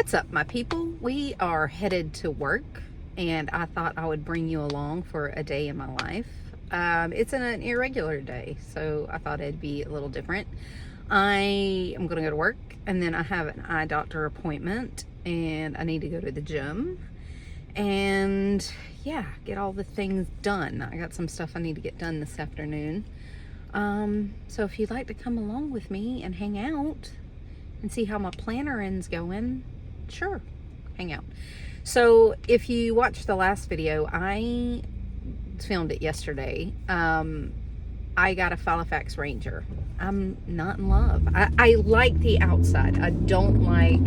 What's up, my people? We are headed to work, and I thought I would bring you along for a day in my life. It's an irregular day, so I thought it'd be a little different. I am going to go to work, and then I have an eye doctor appointment, and I need to go to the gym, and yeah, get all the things done. I got some stuff I need to get done this afternoon. So if you'd like to come along with me and hang out and see how my planner end's going, sure, hang out. So if you watched the last video, I filmed it yesterday. I got a Halifax Ranger. I'm not in love. I like the outside. I don't like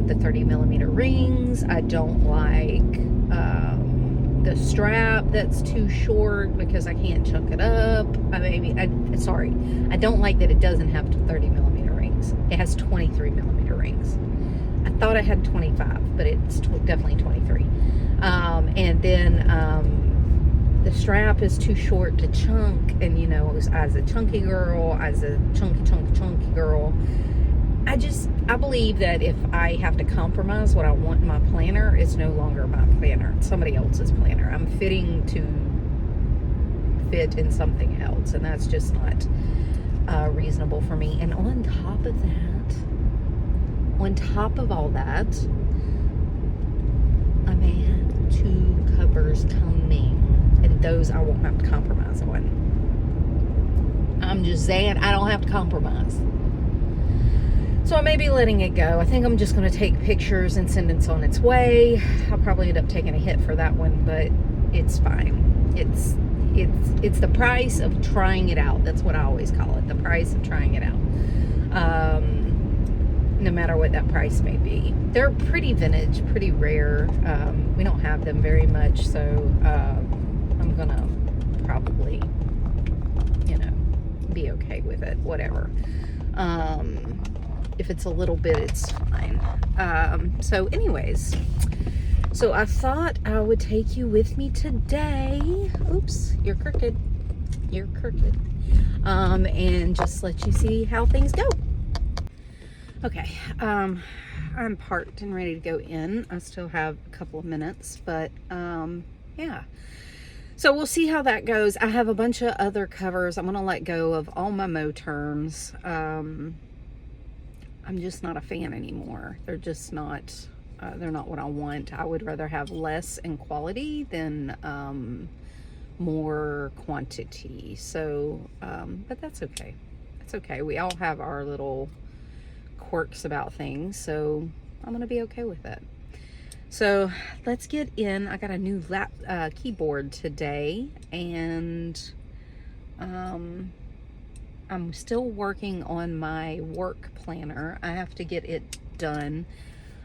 the 30mm rings. I don't like the strap that's too short because I can't chunk it up. Sorry, I don't like that it doesn't have 30mm rings. It has 23mm rings. I thought I had 25, but it's definitely 23. And then the strap is too short to chunk, and you know, as a chunky girl, as a chunky girl, I believe that if I have to compromise what I want in my planner, it's no longer my planner. It's somebody else's planner. I'm fitting to fit in something else, and that's just not reasonable for me. And on top of all that, I may have 2 covers coming, and those I won't have to compromise on. I'm just saying, I don't have to compromise. So I may be letting it go. I think I'm just going to take pictures and send it on its way. I'll probably end up taking a hit for that one, but it's fine. It's the price of trying it out. That's what I always call it, the price of trying it out. No matter what that price may be. They're pretty vintage, pretty rare. We don't have them very much, so I'm going to probably, be okay with it, whatever. If it's a little bit, it's fine. So anyways, so I thought I would take you with me today. Oops, you're crooked. And just let you see how things go. Okay, I'm parked and ready to go in. I still have a couple of minutes, but yeah. So we'll see how that goes. I have a bunch of other covers. I'm going to let go of all my Moterms. I'm just not a fan anymore. They're just not, they're not what I want. I would rather have less in quality than more quantity. So, but that's okay. It's okay. We all have our little quirks about things, so I'm going to be okay with it. So let's get in. I got a new keyboard today, and I'm still working on my work planner. I have to get it done.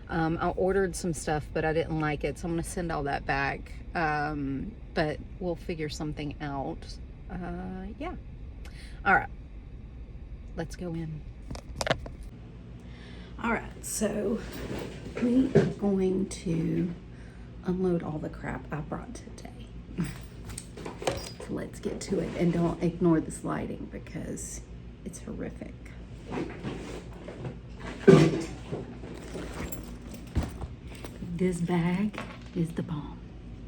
I ordered some stuff, but I didn't like it, so I'm going to send all that back. But we'll figure something out. Yeah. All right. Let's go in. All right, so we are going to unload all the crap I brought today. So let's get to it, and don't ignore this lighting because it's horrific. This bag is the bomb.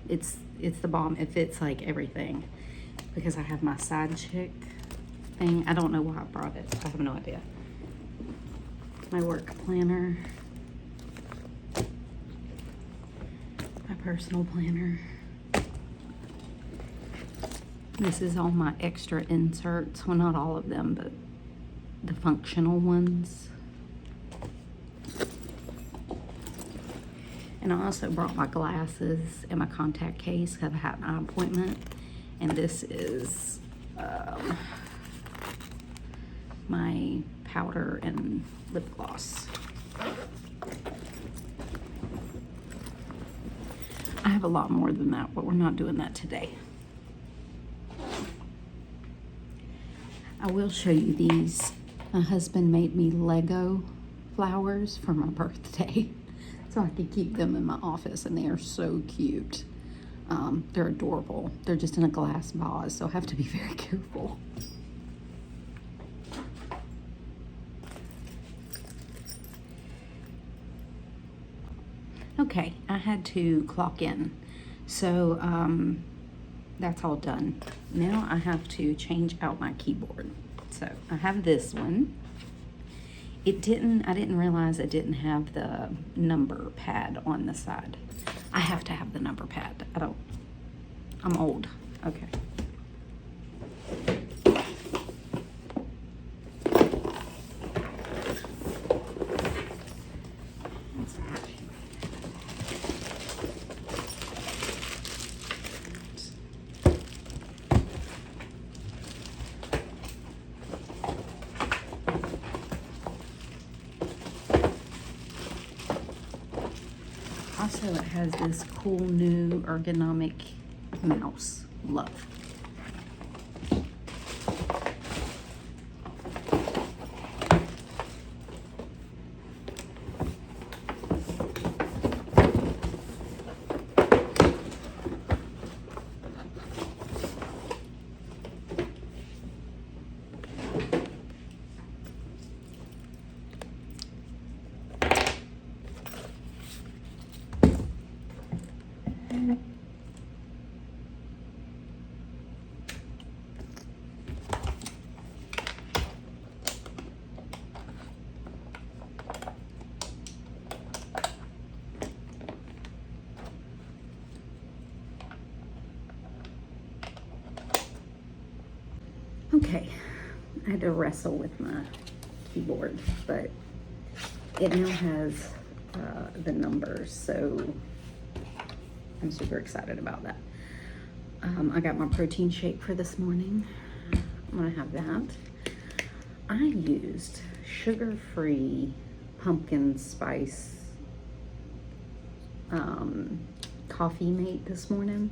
It's the bomb. It fits like everything because I have my side chick thing. I don't know why I brought it. I have no idea. My work planner, my personal planner. This is all my extra inserts. Well, not all of them, but the functional ones. And I also brought my glasses and my contact case because I had an eye appointment. And this is my powder and lip gloss. I have a lot more than that, but we're not doing that today. I will show you these. My husband made me Lego flowers for my birthday, so I can keep them in my office, and they are so cute. They're adorable. They're just in a glass vase, so I have to be very careful. Okay, I had to clock in. So that's all done. Now I have to change out my keyboard. So I have this one. I didn't realize it didn't have the number pad on the side. I have to have the number pad. I'm old. Okay. Also, it has this cool new ergonomic mouse. Love. Okay, I had to wrestle with my keyboard, but it now has the numbers, so I'm super excited about that. I got my protein shake for this morning. I'm gonna have that. I used sugar-free pumpkin spice coffee mate this morning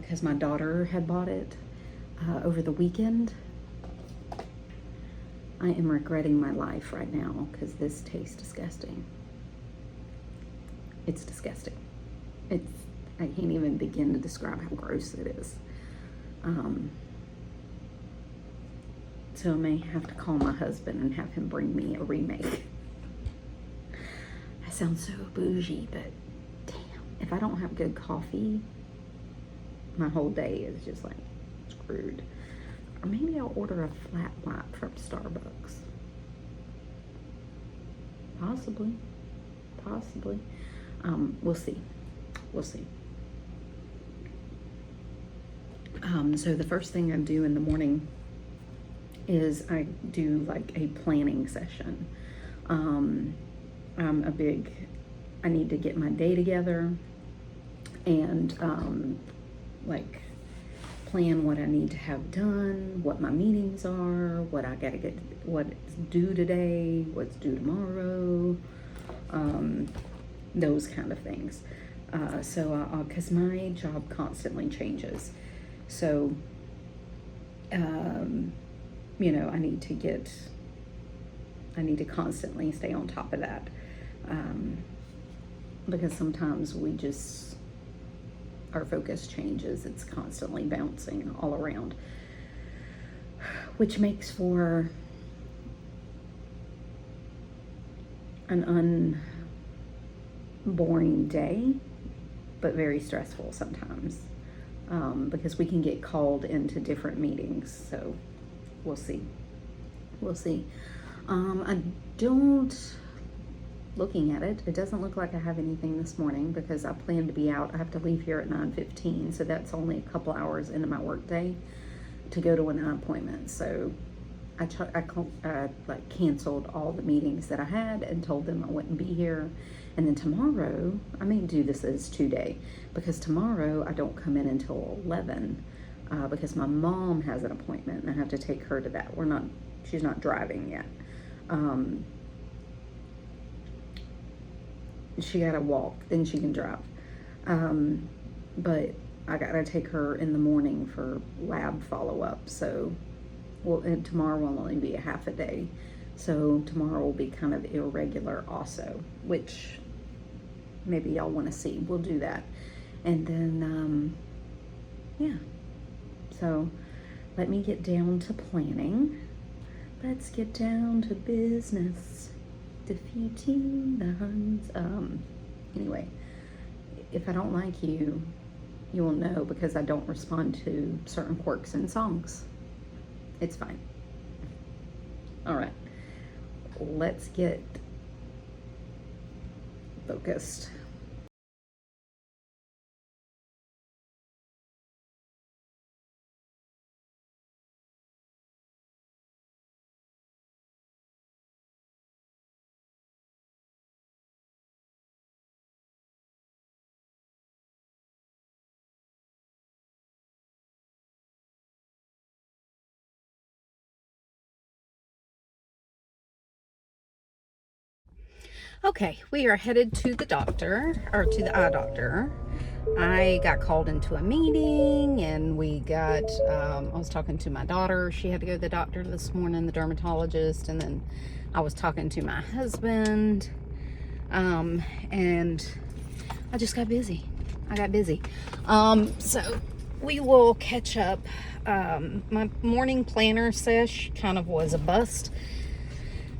because my daughter had bought it over the weekend. I am regretting my life right now because this tastes disgusting. It's disgusting. I can't even begin to describe how gross it is. So I may have to call my husband and have him bring me a remake. I sound so bougie, but damn, if I don't have good coffee, my whole day is just like screwed. Or maybe I'll order a flat white from Starbucks. Possibly. We'll see. So the first thing I do in the morning is I do like a planning session. I need to get my day together and like plan what I need to have done, what my meetings are, what I gotta get, what's due today, what's due tomorrow, those kind of things. Because my job constantly changes. So, I need to constantly stay on top of that. Because sometimes our focus changes. It's constantly bouncing all around, which makes for an unboring day, but very stressful sometimes, because we can get called into different meetings. So we'll see. Looking at it, it doesn't look like I have anything this morning because I plan to be out. I have to leave here at 9:15, so that's only a couple hours into my workday to go to an appointment. So I canceled all the meetings that I had and told them I wouldn't be here. And then tomorrow, I may do this as 2-day because tomorrow I don't come in until 11 because my mom has an appointment and I have to take her to that. She's not driving yet. She gotta walk, then she can drive. But I gotta take her in the morning for lab follow-up. So, and tomorrow will only be a half a day. So tomorrow will be kind of irregular also, which maybe y'all wanna see. We'll do that. And then, yeah. So let me get down to planning. Let's get down to business. Defeating the Huns. Anyway, if I don't like you, you will know because I don't respond to certain quirks in songs. It's fine. All right, let's get focused. Okay, we are headed to the doctor, or to the eye doctor. I got called into a meeting and we got, I was talking to my daughter. She had to go to the doctor this morning, the dermatologist, and then I was talking to my husband, and I just got busy. I got busy. So we will catch up. My morning planner sesh kind of was a bust.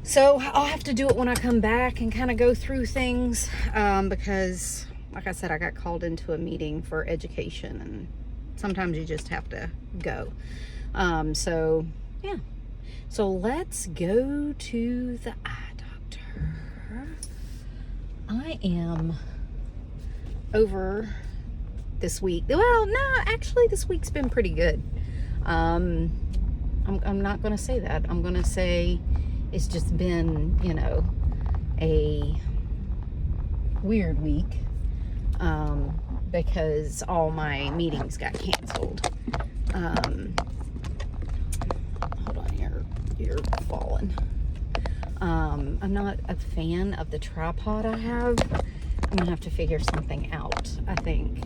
So I'll have to do it when I come back and kind of go through things, because like I said, I got called into a meeting for education and sometimes you just have to go. So yeah, so let's go to the eye doctor. I am over this week. Well, no, actually this week's been pretty good. I'm not going to say that. I'm going to say it's just been, you know, a weird week, because all my meetings got canceled. Hold on, you're falling. I'm not a fan of the tripod I have. I'm gonna have to figure something out, I think.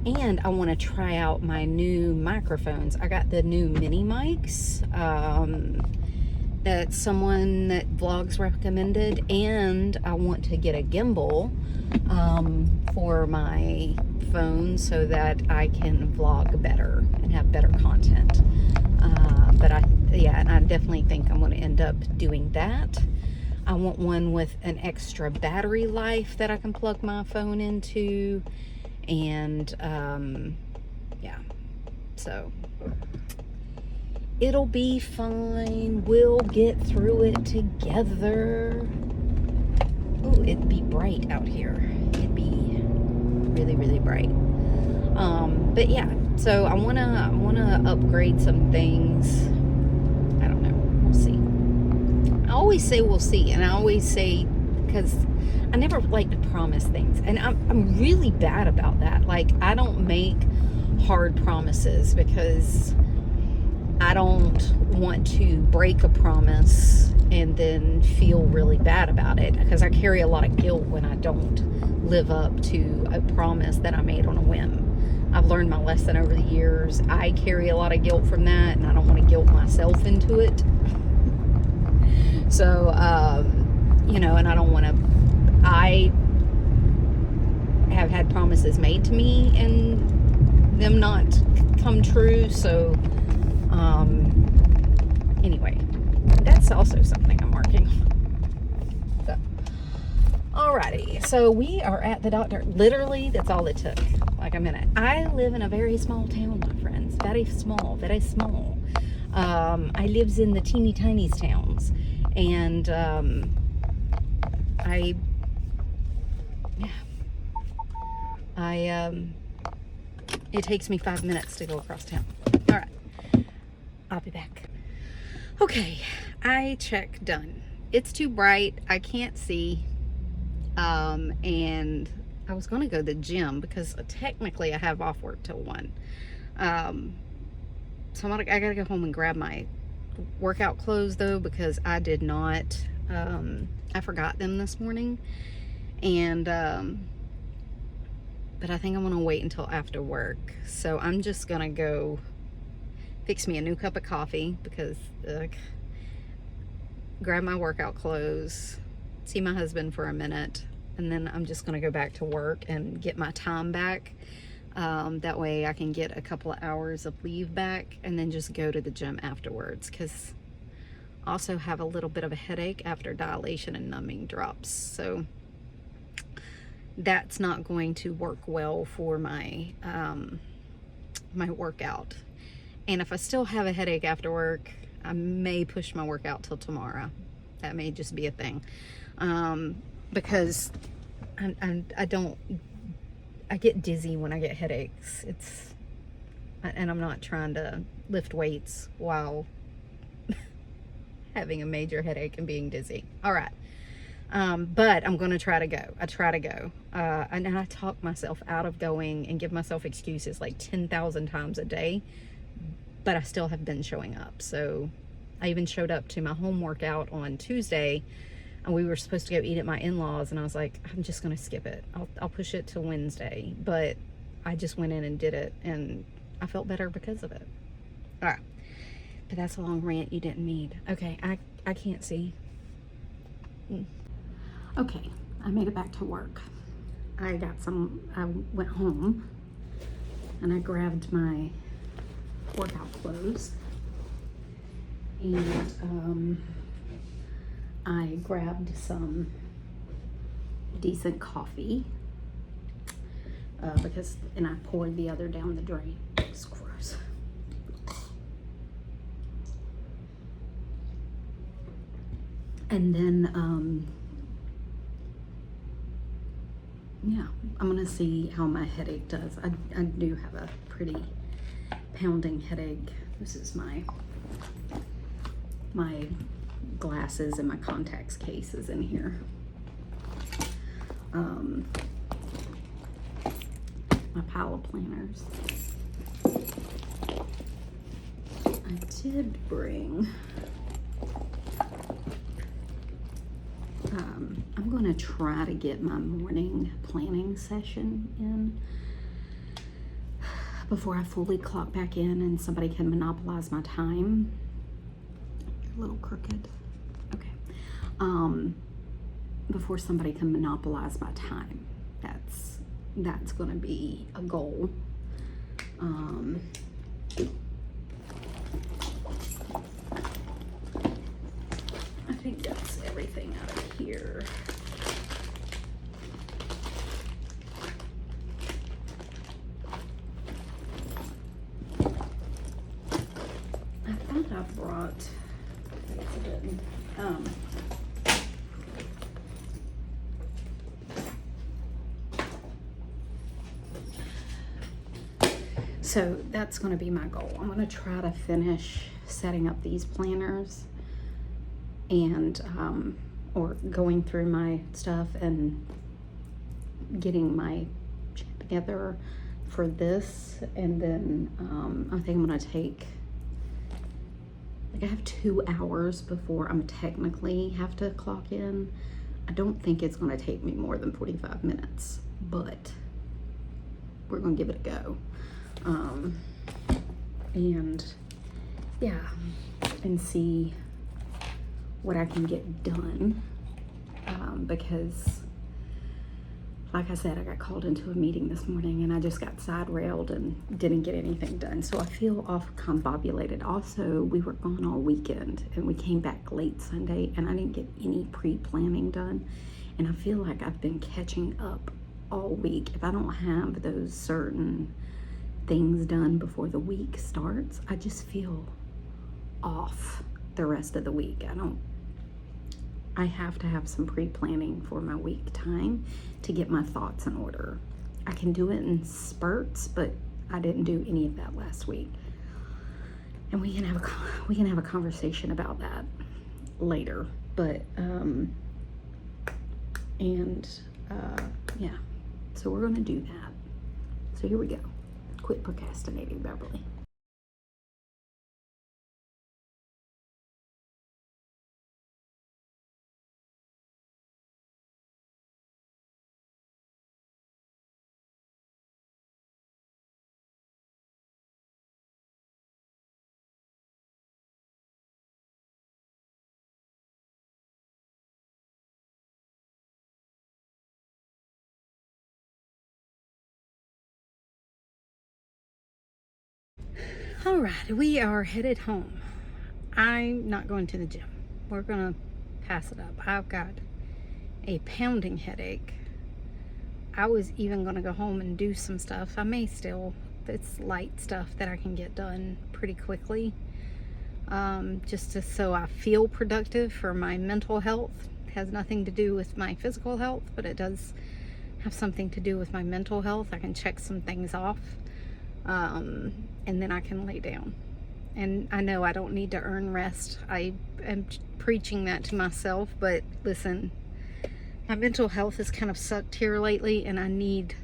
And I want to try out my new microphones. I got the new mini mics that someone that vlogs recommended, and I want to get a gimbal for my phone so that I can vlog better and have better content. But I definitely think I'm going to end up doing that. I want one with an extra battery life that I can plug my phone into, and yeah, so it'll be fine. We'll get through it together. Ooh, it'd be bright out here. It'd be really, really bright. But yeah, so I wanna upgrade some things. I don't know. We'll see. I always say we'll see, and I always say, because I never like to promise things, and I'm really bad about that. Like, I don't make hard promises because I don't want to break a promise and then feel really bad about it, because I carry a lot of guilt when I don't live up to a promise that I made on a whim. I've learned my lesson over the years. I carry a lot of guilt from that, and I don't want to guilt myself into it. So, you know, and I don't want to, I have had promises made to me and them not come true. So, anyway, that's also something I'm working on. So, alrighty, so we are at the doctor. Literally, that's all it took, like a minute. I live in a very small town, my friends. Very small, very small. I lives in the teeny tiny towns, and it takes me 5 minutes to go across town. All right, I'll be back. Okay, eye check done. It's too bright, I can't see, and I was going to go to the gym because technically I have off work till 1. So I gotta go home and grab my workout clothes though, because I did not, I forgot them this morning, and but I think I'm gonna wait until after work. So I'm just gonna go fix me a new cup of coffee, because grab my workout clothes, see my husband for a minute, and then I'm just gonna go back to work and get my time back. That way I can get a couple of hours of leave back, and then just go to the gym afterwards, because Also have a little bit of a headache after dilation and numbing drops. So that's not going to work well for my my workout. And if I still have a headache after work, I may push my workout till tomorrow. That may just be a thing. Because I get dizzy when I get headaches. And I'm not trying to lift weights while having a major headache and being dizzy. All right. But I'm going to try to go. I try to go. And I talk myself out of going and give myself excuses like 10,000 times a day, but I still have been showing up. So I even showed up to my home workout on Tuesday, and we were supposed to go eat at my in-laws, and I was like, I'm just going to skip it. I'll push it to Wednesday. But I just went in and did it, and I felt better because of it. All right. But that's a long rant you didn't need. Okay, I can't see. Okay, I made it back to work. I went home and I grabbed my workout clothes, and I grabbed some decent coffee and I poured the other down the drain. It's gross. And then yeah, I'm gonna see how my headache does. I do have a pretty pounding headache. This is my glasses and my contacts case is in here. My pile of planners. I did bring I'm going to try to get my morning planning session in before I fully clock back in and somebody can monopolize my time. You're a little crooked. Okay. Before somebody can monopolize my time. That's going to be a goal. I think that's everything out of here. I thought I brought, I guess I didn't. So that's going to be my goal. I'm going to try to finish setting up these planners and or going through my stuff and getting my shit together for this, and then I think I'm gonna take, like, I have 2 hours before I'm technically have to clock in. I don't think it's gonna take me more than 45 minutes, but we're gonna give it a go. And yeah, and see what I can get done, because like I said, I got called into a meeting this morning and I just got side railed and didn't get anything done. So I feel off combobulated. Also, we were gone all weekend and we came back late Sunday and I didn't get any pre-planning done. And I feel like I've been catching up all week. If I don't have those certain things done before the week starts, I just feel off the rest of the week. I have to have some pre-planning for my week time to get my thoughts in order. I can do it in spurts, but I didn't do any of that last week. And we can have a conversation about that later. But yeah, so we're gonna do that. So here we go. Quit procrastinating, Beverly. All right, we are headed home. I'm not going to the gym. we're gonna pass it up. I've got a pounding headache. I was even gonna go home and do some stuff. I may still. It's light stuff that I can get done pretty quickly, so I feel productive for my mental health. It has nothing to do with my physical health, but it does have something to do with my mental health. I can check some things off, and then I can lay down. And I know I don't need to earn rest. I am preaching that to myself, but listen, my mental health has kind of sucked here lately, and I need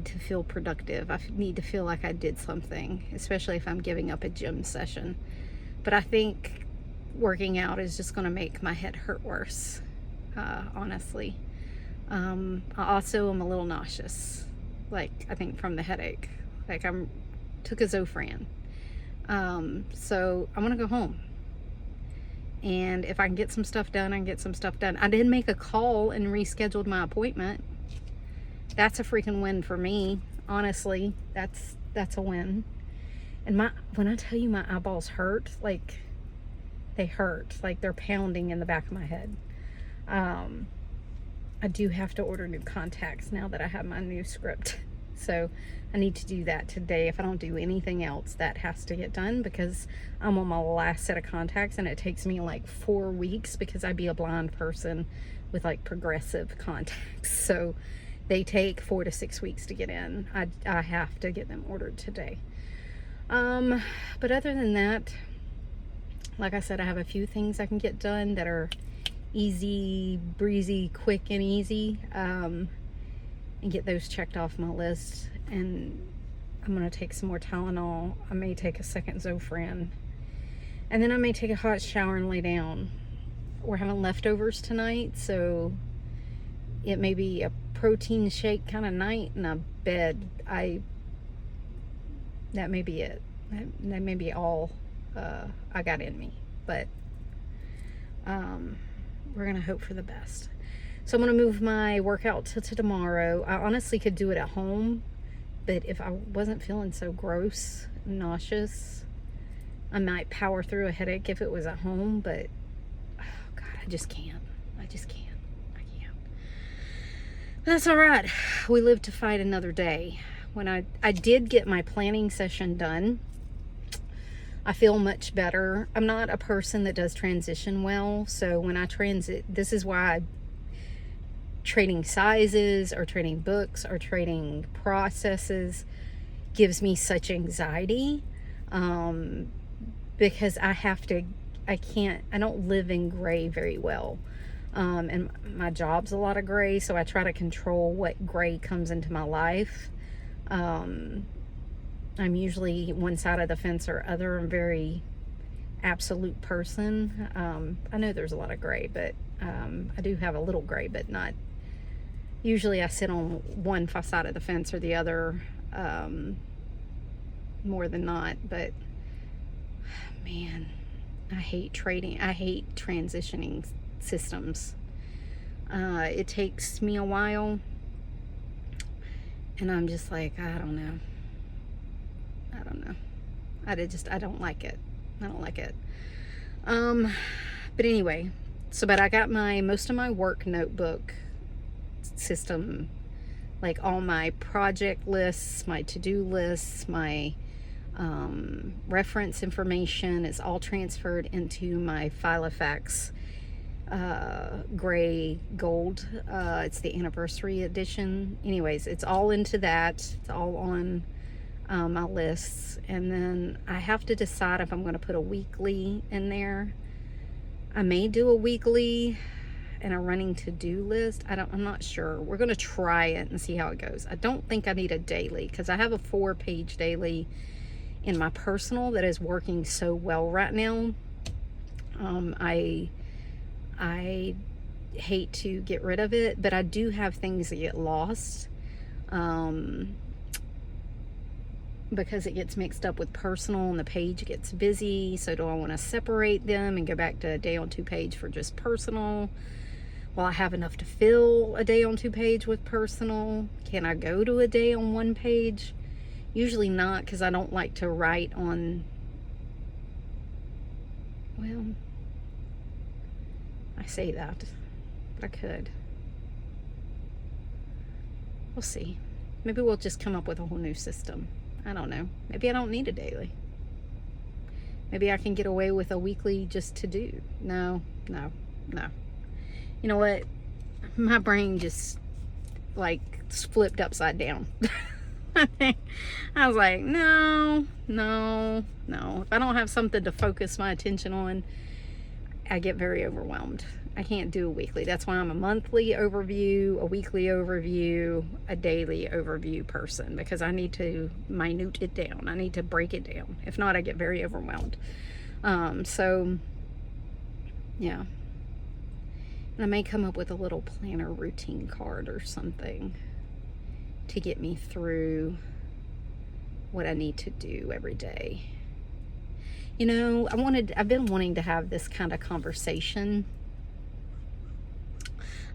to feel productive. I need to feel like I did something, especially if I'm giving up a gym session. But I think working out is just going to make my head hurt worse, honestly. I also am a little nauseous, like I think from the headache. Like took a Zofran. So I'm going to go home. And if I can get some stuff done, I can get some stuff done. I did make a call and rescheduled my appointment. That's a freaking win for me, honestly. That's a win. And when I tell you my eyeballs hurt, like they hurt, like they're pounding in the back of my head. I do have to order new contacts now that I have my new script. So I need to do that today. If I don't do anything else, that has to get done, because I'm on my last set of contacts and it takes me like 4 weeks, because I'd be a blind person with like progressive contacts. So they take 4 to 6 weeks to get in. I have to get them ordered today. But other than that, like I said, I have a few things I can get done that are easy, breezy, quick and easy, and get those checked off my list. And I'm going to take some more Tylenol. I may take a second Zofran. And then I may take a hot shower and lay down. We're having leftovers tonight, so it may be a protein shake kind of night and a bed. That may be it. That may be all I got in me. But we're going to hope for the best. So I'm going to move my workout to tomorrow. I honestly could do it at home, but if I wasn't feeling so gross, nauseous, I might power through a headache if it was at home, but oh God, I just can't. I can't. That's all right. We live to fight another day. When I did get my planning session done, I feel much better. I'm not a person that does transition well, so when I this is why trading sizes or trading books or trading processes gives me such anxiety, because I don't live in gray very well. And my job's a lot of gray, so I try to control what gray comes into my life. I'm usually one side of the fence or other. I'm a very absolute person. I know there's a lot of gray, but I do have a little gray, but not. Usually I sit on one side of the fence or the other, more than not. But man, I hate trading. I hate transitioning systems. It takes me a while, and I'm just like, I don't know. I don't like it. But anyway, but I got most of my work notebook system, like all my project lists, my to-do lists, my reference information is all transferred into my Filofax gray gold. It's the anniversary edition. Anyways, it's all into that. It's all on my lists. And then I have to decide if I'm going to put a weekly in there. I may do a weekly and a running to-do list. I'm not sure. We're going to try it and see how it goes. I don't think I need a daily, because I have a 4-page daily in my personal that is working so well right now. I hate to get rid of it, but I do have things that get lost, because it gets mixed up with personal and the page gets busy. So do I want to separate them and go back to a day on 2 page for just personal? Will I have enough to fill a day on 2 page with personal? Can I go to a day on 1 page? Usually not, because I don't like to write on, well, I say that, but I could. We'll see. Maybe we'll just come up with a whole new system. I don't know. Maybe I don't need a daily. Maybe I can get away with a weekly just to do. No. You know what? My brain just like flipped upside down. I was like, no. If I don't have something to focus my attention on, I get very overwhelmed. I can't do a weekly. That's why I'm a monthly overview, a weekly overview, a daily overview person, because I need to minute it down. I need to break it down. If not, I get very overwhelmed. So yeah. And I may come up with a little planner routine card or something to get me through what I need to do every day. You know, I've been wanting to have this kind of conversation.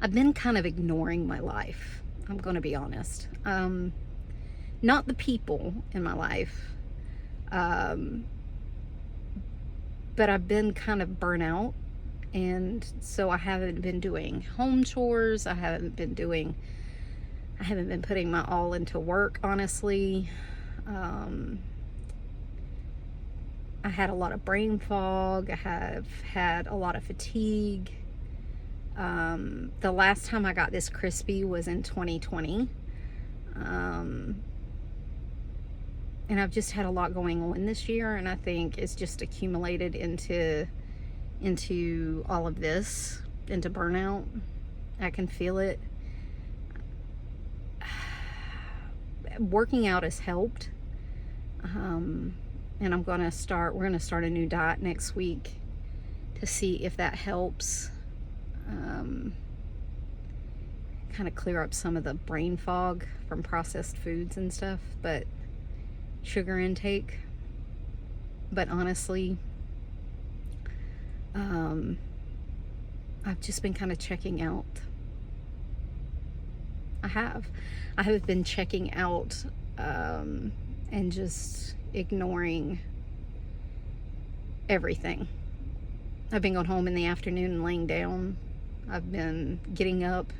I've been kind of ignoring my life. I'm going to be honest. Not the people in my life, but I've been kind of burnout, and so I haven't been doing home chores. I haven't been putting my all into work, honestly. I had a lot of brain fog. I have had a lot of fatigue. The last time I got this crispy was in 2020. And I've just had a lot going on this year, and I think it's just accumulated into all of this, into burnout. I can feel it. Working out has helped. And we're going to start a new diet next week to see if that helps kind of clear up some of the brain fog from processed foods and stuff, but sugar intake. But honestly, I've just been kind of checking out. I have been checking out and just ignoring everything. I've been going home in the afternoon and laying down. I've been getting up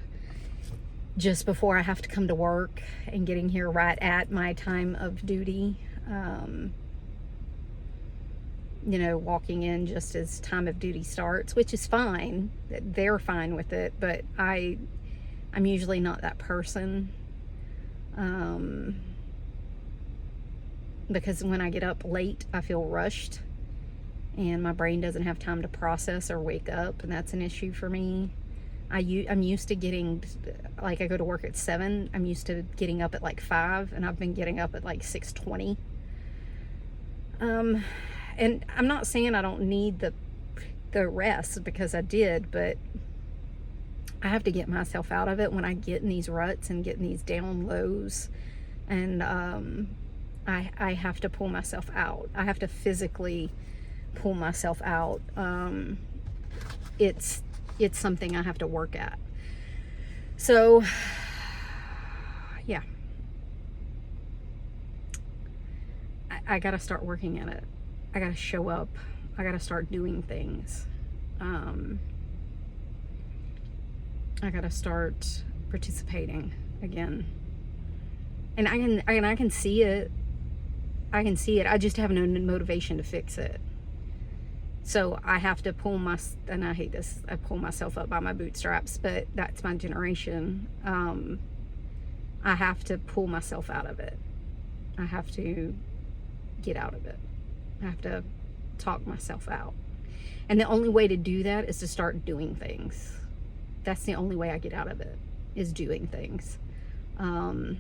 just before I have to come to work and getting here right at my time of duty. You know, walking in just as time of duty starts, which is fine. They're fine with it, but I'm usually not that person. Because when I get up late, I feel rushed and my brain doesn't have time to process or wake up, and that's an issue for me. I'm used to getting, like, I go to work at 7. I'm used to getting up at like 5, and I've been getting up at like 6:20. And I'm not saying I don't need the rest, because I did, but I have to get myself out of it when I get in these ruts and get in these down lows. And I have to pull myself out. I have to physically pull myself out. It's something I have to work at. So, yeah. I gotta start working at it. I gotta show up. I gotta start doing things. I gotta start participating again. And I can see it. I can see it. I just have no motivation to fix it. So I have to and I hate this, I pull myself up by my bootstraps, but that's my generation. I have to pull myself out of it. I have to get out of it. I have to talk myself out. And the only way to do that is to start doing things. That's the only way I get out of it, is doing things. I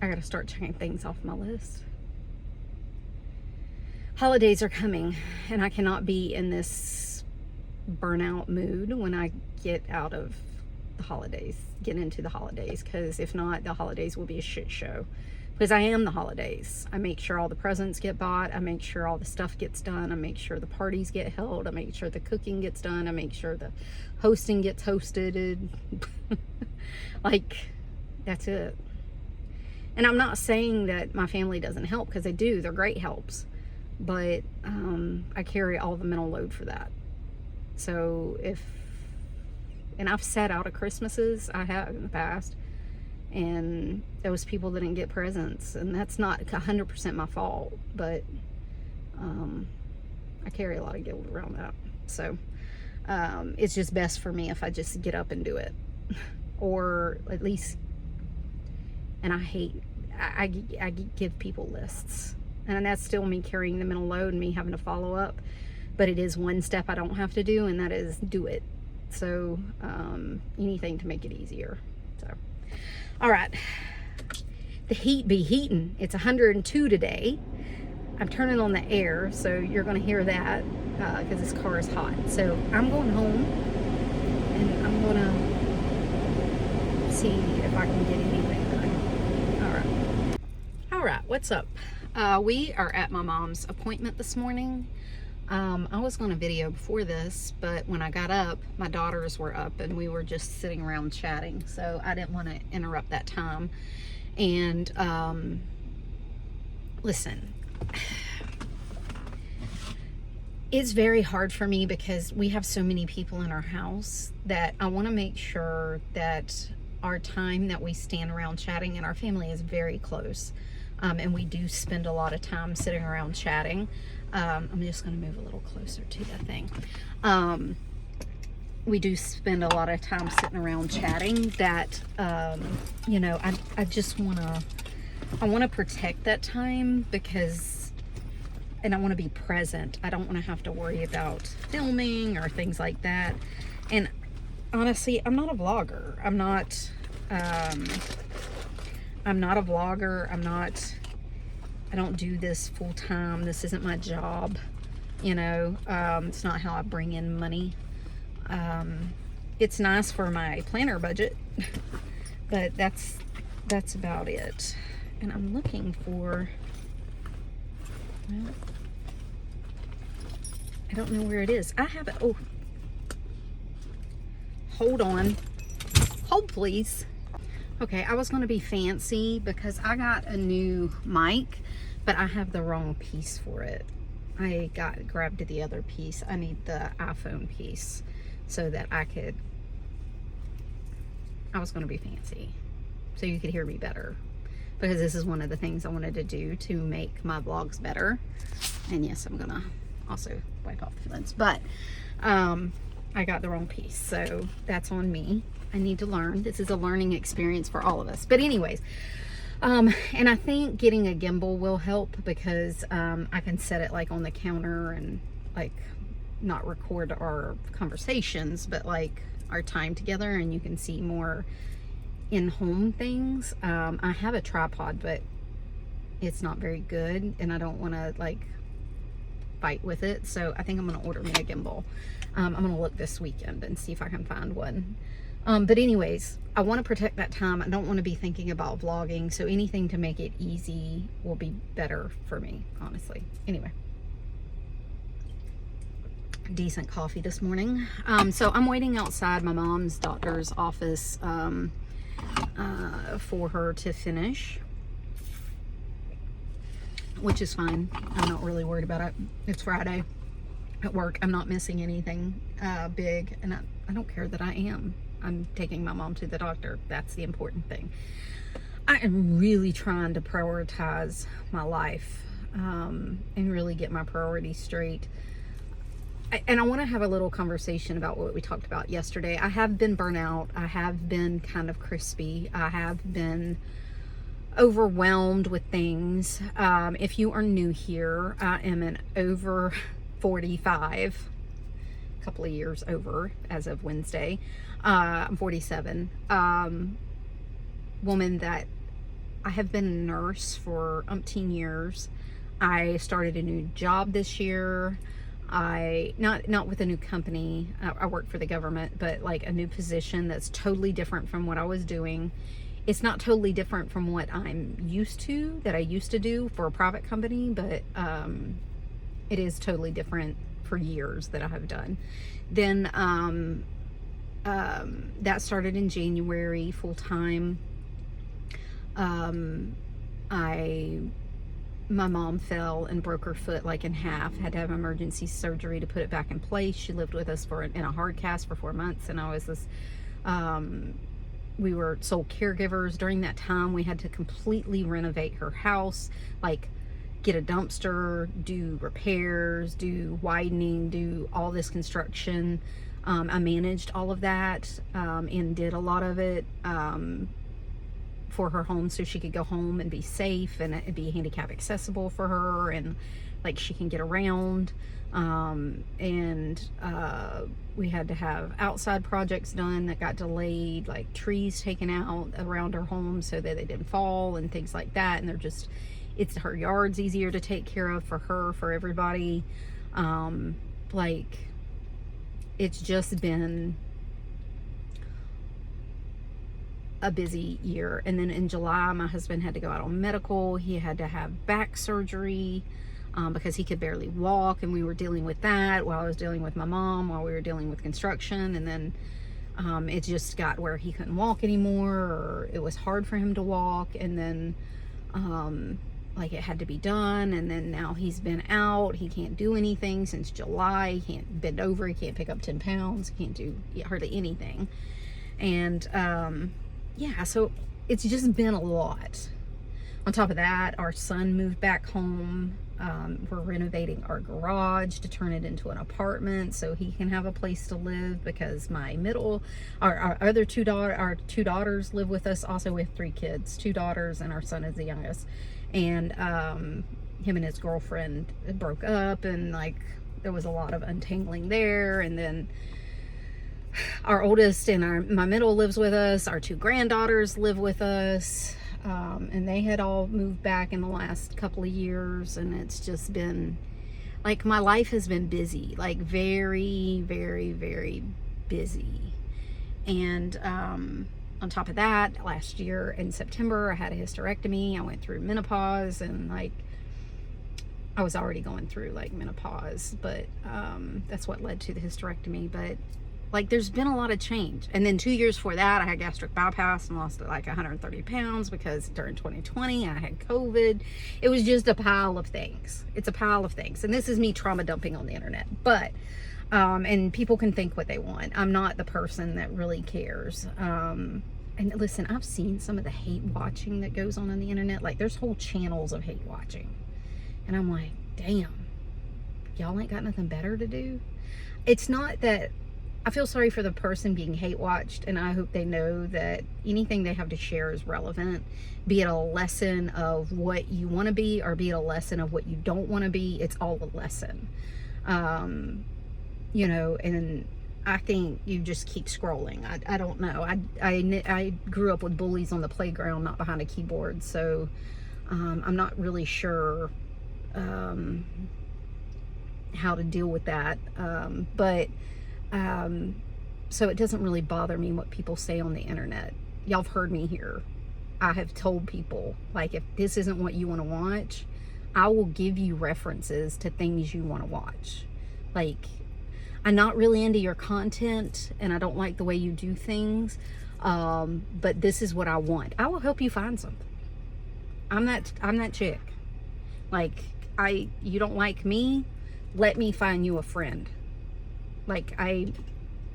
gotta start checking things off my list. Holidays are coming, and I cannot be in this burnout mood when I get out of the holidays, get into the holidays, because if not, the holidays will be a shit show. Because I am the holidays. I make sure all the presents get bought. I make sure all the stuff gets done. I make sure the parties get held. I make sure the cooking gets done. I make sure the hosting gets hosted. Like, that's it. And I'm not saying that my family doesn't help, because they do. They're great helps. but I carry all the mental load for that. So and I've sat out of Christmases, I have in the past, and those people didn't get presents, and that's not 100% my fault, but I carry a lot of guilt around that. So it's just best for me if I just get up and do it, or at least, and I give people lists, and that's still me carrying the mental load and me having to follow up, but it is one step I don't have to do, and that is do it. So anything to make it easier. So all right, the heat be heating. It's 102 today. I'm turning on the air, so you're going to hear that because this car is hot. So I'm going home, and I'm going to see if I can get anything done. All right, what's up? We are at my mom's appointment this morning. I was going to video before this, but when I got up, my daughters were up, and we were just sitting around chatting, so I didn't want to interrupt that time. And listen, it's very hard for me because we have so many people in our house that I want to make sure that our time that we stand around chatting, and our family is very close, and we do spend a lot of time sitting around chatting. I'm just going to move a little closer to the thing. We do spend a lot of time sitting around chatting that, you know, I just want to protect that time because, and I want to be present. I don't want to have to worry about filming or things like that. And honestly, I'm not a vlogger. I'm not a vlogger. I don't do this full time. This isn't my job. You know, it's not how I bring in money. It's nice for my planner budget, but that's about it. And I'm looking for, well, I don't know where it is. I have it. Oh, hold on. Hold please. Okay, I was going to be fancy because I got a new mic, but I have the wrong piece for it. I grabbed the other piece. I need the iPhone piece so that I was going to be fancy so you could hear me better, because this is one of the things I wanted to do to make my vlogs better. And yes, I'm gonna also wipe off the lens, but I got the wrong piece, so that's on me. I need to learn. This is a learning experience for all of us. But anyways, and I think getting a gimbal will help because I can set it like on the counter and like not record our conversations, but like our time together, and you can see more in-home things. I have a tripod, but it's not very good, and I don't want to like fight with it, so I think I'm going to order me a gimbal. I'm going to look this weekend and see if I can find one. But anyways, I want to protect that time. I don't want to be thinking about vlogging, so anything to make it easy will be better for me, honestly. Anyway, decent coffee this morning. So I'm waiting outside my mom's doctor's office for her to finish, which is fine. I'm not really worried about it. It's Friday at work. I'm not missing anything big, and I don't care that I am. I'm taking my mom to the doctor. That's the important thing. I am really trying to prioritize my life and really get my priorities straight. And I want to have a little conversation about what we talked about yesterday. I have been burnout. I have been kind of crispy. I have been overwhelmed with things. If you are new here, I am an over 45, a couple of years over as of Wednesday. I'm 47. Woman that I have been a nurse for umpteen years. I started a new job this year. Not with a new company. I work for the government, but like a new position that's totally different from what I was doing. It's not totally different from what I'm used to, that I used to do for a private company, but it is totally different for years that I have done. Then that started in January full time. I my mom fell and broke her foot like in half, had to have emergency surgery to put it back in place. She lived with us in a hard cast for 4 months, and I was this, we were sole caregivers during that time. We had to completely renovate her house, like get a dumpster, do repairs, do widening, do all this construction. I managed all of that, and did a lot of it, for her home, so she could go home and be safe, and it'd be handicap accessible for her, and like she can get around. We had to have outside projects done that got delayed, like trees taken out around her home so that they didn't fall and things like that. And it's her yard's easier to take care of for her, for everybody. Like, it's just been a busy year. And then in July, my husband had to go out on medical. He had to have back surgery, because he could barely walk, and we were dealing with that while I was dealing with my mom, while we were dealing with construction. And then it just got where he couldn't walk anymore, or it was hard for him to walk, and then like it had to be done. And then now he's been out, he can't do anything since July. He can't bend over, he can't pick up 10 pounds, he can't do hardly anything. And yeah, so it's just been a lot. On top of that, our son moved back home. We're renovating our garage to turn it into an apartment so he can have a place to live, because our other two daughters live with us. Also, we have 3 kids, 2 daughters, and our son is the youngest. And him and his girlfriend broke up, and like there was a lot of untangling there. And then our oldest and my middle lives with us. Our 2 granddaughters live with us. And they had all moved back in the last couple of years. And it's just been, like, my life has been busy, like very, very, very busy. And on top of that, last year in September, I had a hysterectomy. I went through menopause, and like, I was already going through like menopause, but that's what led to the hysterectomy. But like, there's been a lot of change. And then 2 years before that, I had gastric bypass and lost like 130 pounds because during 2020 I had COVID. It was just a pile of things. It's a pile of things. And this is me trauma dumping on the internet. But and people can think what they want. I'm not the person that really cares. And listen, I've seen some of the hate watching that goes on the internet. Like, there's whole channels of hate watching. And I'm like, damn, y'all ain't got nothing better to do? It's not that I feel sorry for the person being hate watched, and I hope they know that anything they have to share is relevant, be it a lesson of what you want to be, or be it a lesson of what you don't want to be. It's all a lesson. You know, and I think you just keep scrolling. I don't know. I grew up with bullies on the playground, not behind a keyboard, so I'm not really sure how to deal with that. So it doesn't really bother me what people say on the internet. Y'all have heard me here. I have told people, like, if this isn't what you want to watch, I will give you references to things you want to watch. Like, I'm not really into your content, and I don't like the way you do things, but this is what I want. I will help you find something. I'm that chick. Like, you don't like me, let me find you a friend. Like,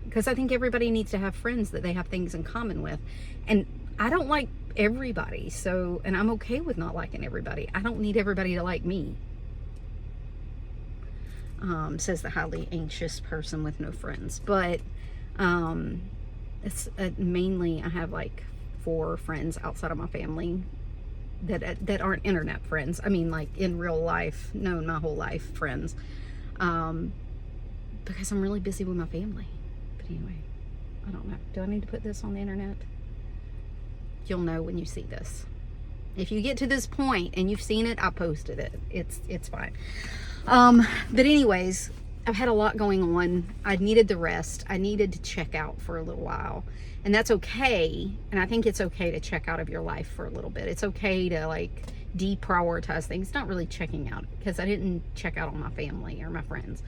because I think everybody needs to have friends that they have things in common with. And I don't like everybody, so, and I'm okay with not liking everybody. I don't need everybody to like me. Says the highly anxious person with no friends. But it's mainly, I have like 4 friends outside of my family that aren't internet friends. I mean, like, in real life, known my whole life friends. Because I'm really busy with my family. But anyway, I don't know. Do I need to put this on the internet? You'll know when you see this. If you get to this point and you've seen it, I posted it. It's fine. But anyways, I've had a lot going on. I needed the rest. I needed to check out for a little while. And that's okay. And I think it's okay to check out of your life for a little bit. It's okay to, like, deprioritize things. It's not really checking out, because I didn't check out on my family or my friends.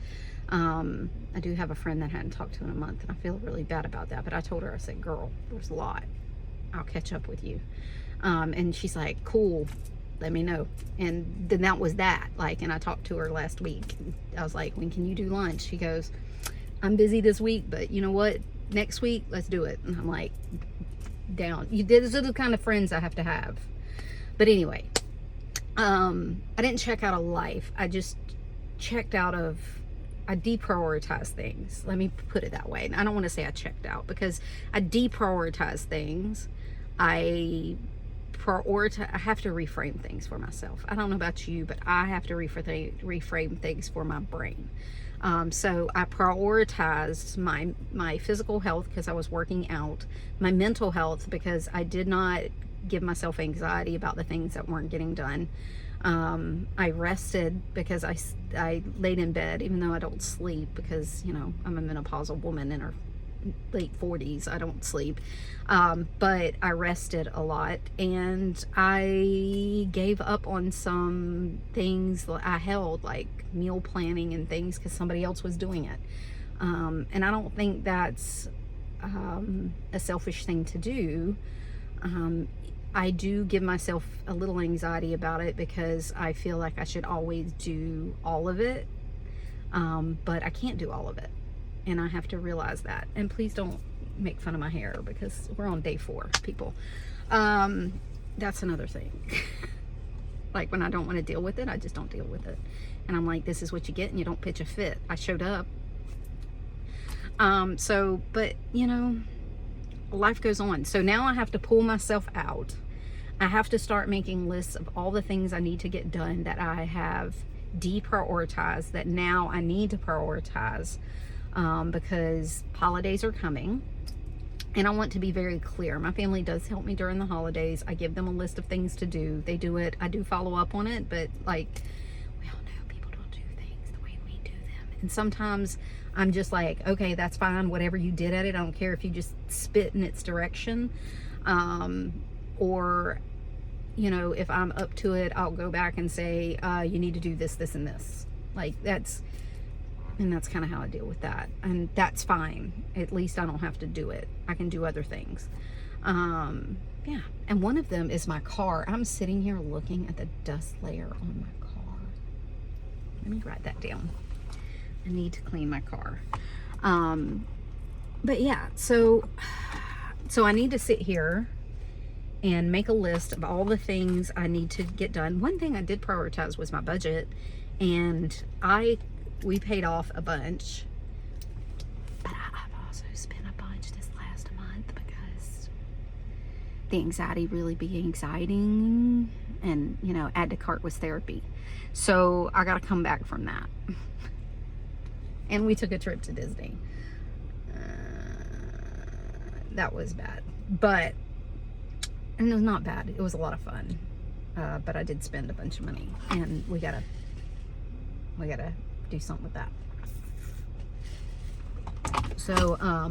I do have a friend that I hadn't talked to in a month, and I feel really bad about that. But I told her, I said, girl, there's a lot. I'll catch up with you. And she's like, cool. let me know. And then that was that. Like, and I talked to her last week. I was like, when can you do lunch? She goes, I'm busy this week, but you know what? Next week, let's do it. And I'm like, down. Those are the kind of friends I have to have. But anyway, I didn't check out of life. I just checked out of, I deprioritized things. Let me put it that way. And I don't want to say I checked out, because I deprioritized things. I have to reframe things for myself. I don't know about you, but I have to reframe things for my brain. So I prioritized my physical health because I was working out, my mental health because I did not give myself anxiety about the things that weren't getting done. I rested because I laid in bed, even though I don't sleep, because, you know, I'm a menopausal woman in her late 40s. I don't sleep. But I rested a lot, and I gave up on some things that I held, like meal planning and things, because somebody else was doing it. And I don't think that's a selfish thing to do. I do give myself a little anxiety about it because I feel like I should always do all of it. But I can't do all of it. And I have to realize that. And please don't make fun of my hair, because we're on day 4, people. That's another thing. Like, when I don't want to deal with it, I just don't deal with it. And I'm like, this is what you get, and you don't pitch a fit. I showed up. But, you know, life goes on. So now I have to pull myself out. I have to start making lists of all the things I need to get done that I have deprioritized, that now I need to prioritize, because holidays are coming. And I want to be very clear. My family does help me during the holidays. I give them a list of things to do. They do it. I do follow up on it, but like, we all know people don't do things the way we do them. And sometimes I'm just like, okay, that's fine. Whatever you did at it, I don't care if you just spit in its direction. Or, you know, if I'm up to it, I'll go back and say, you need to do this, this, and this. Like, that's kind of how I deal with that. And that's fine. At least I don't have to do it. I can do other things. Yeah. And one of them is my car. I'm sitting here looking at the dust layer on my car. Let me write that down. I need to clean my car. But yeah, so I need to sit here and make a list of all the things I need to get done. One thing I did prioritize was my budget, and we paid off a bunch, but I've also spent a bunch this last month because the anxiety really be anxieting, and, you know, add to cart was therapy. So I got to come back from that. And we took a trip to Disney. That was bad, but, and it was not bad. It was a lot of fun. But I did spend a bunch of money, and we gotta do something with that. So I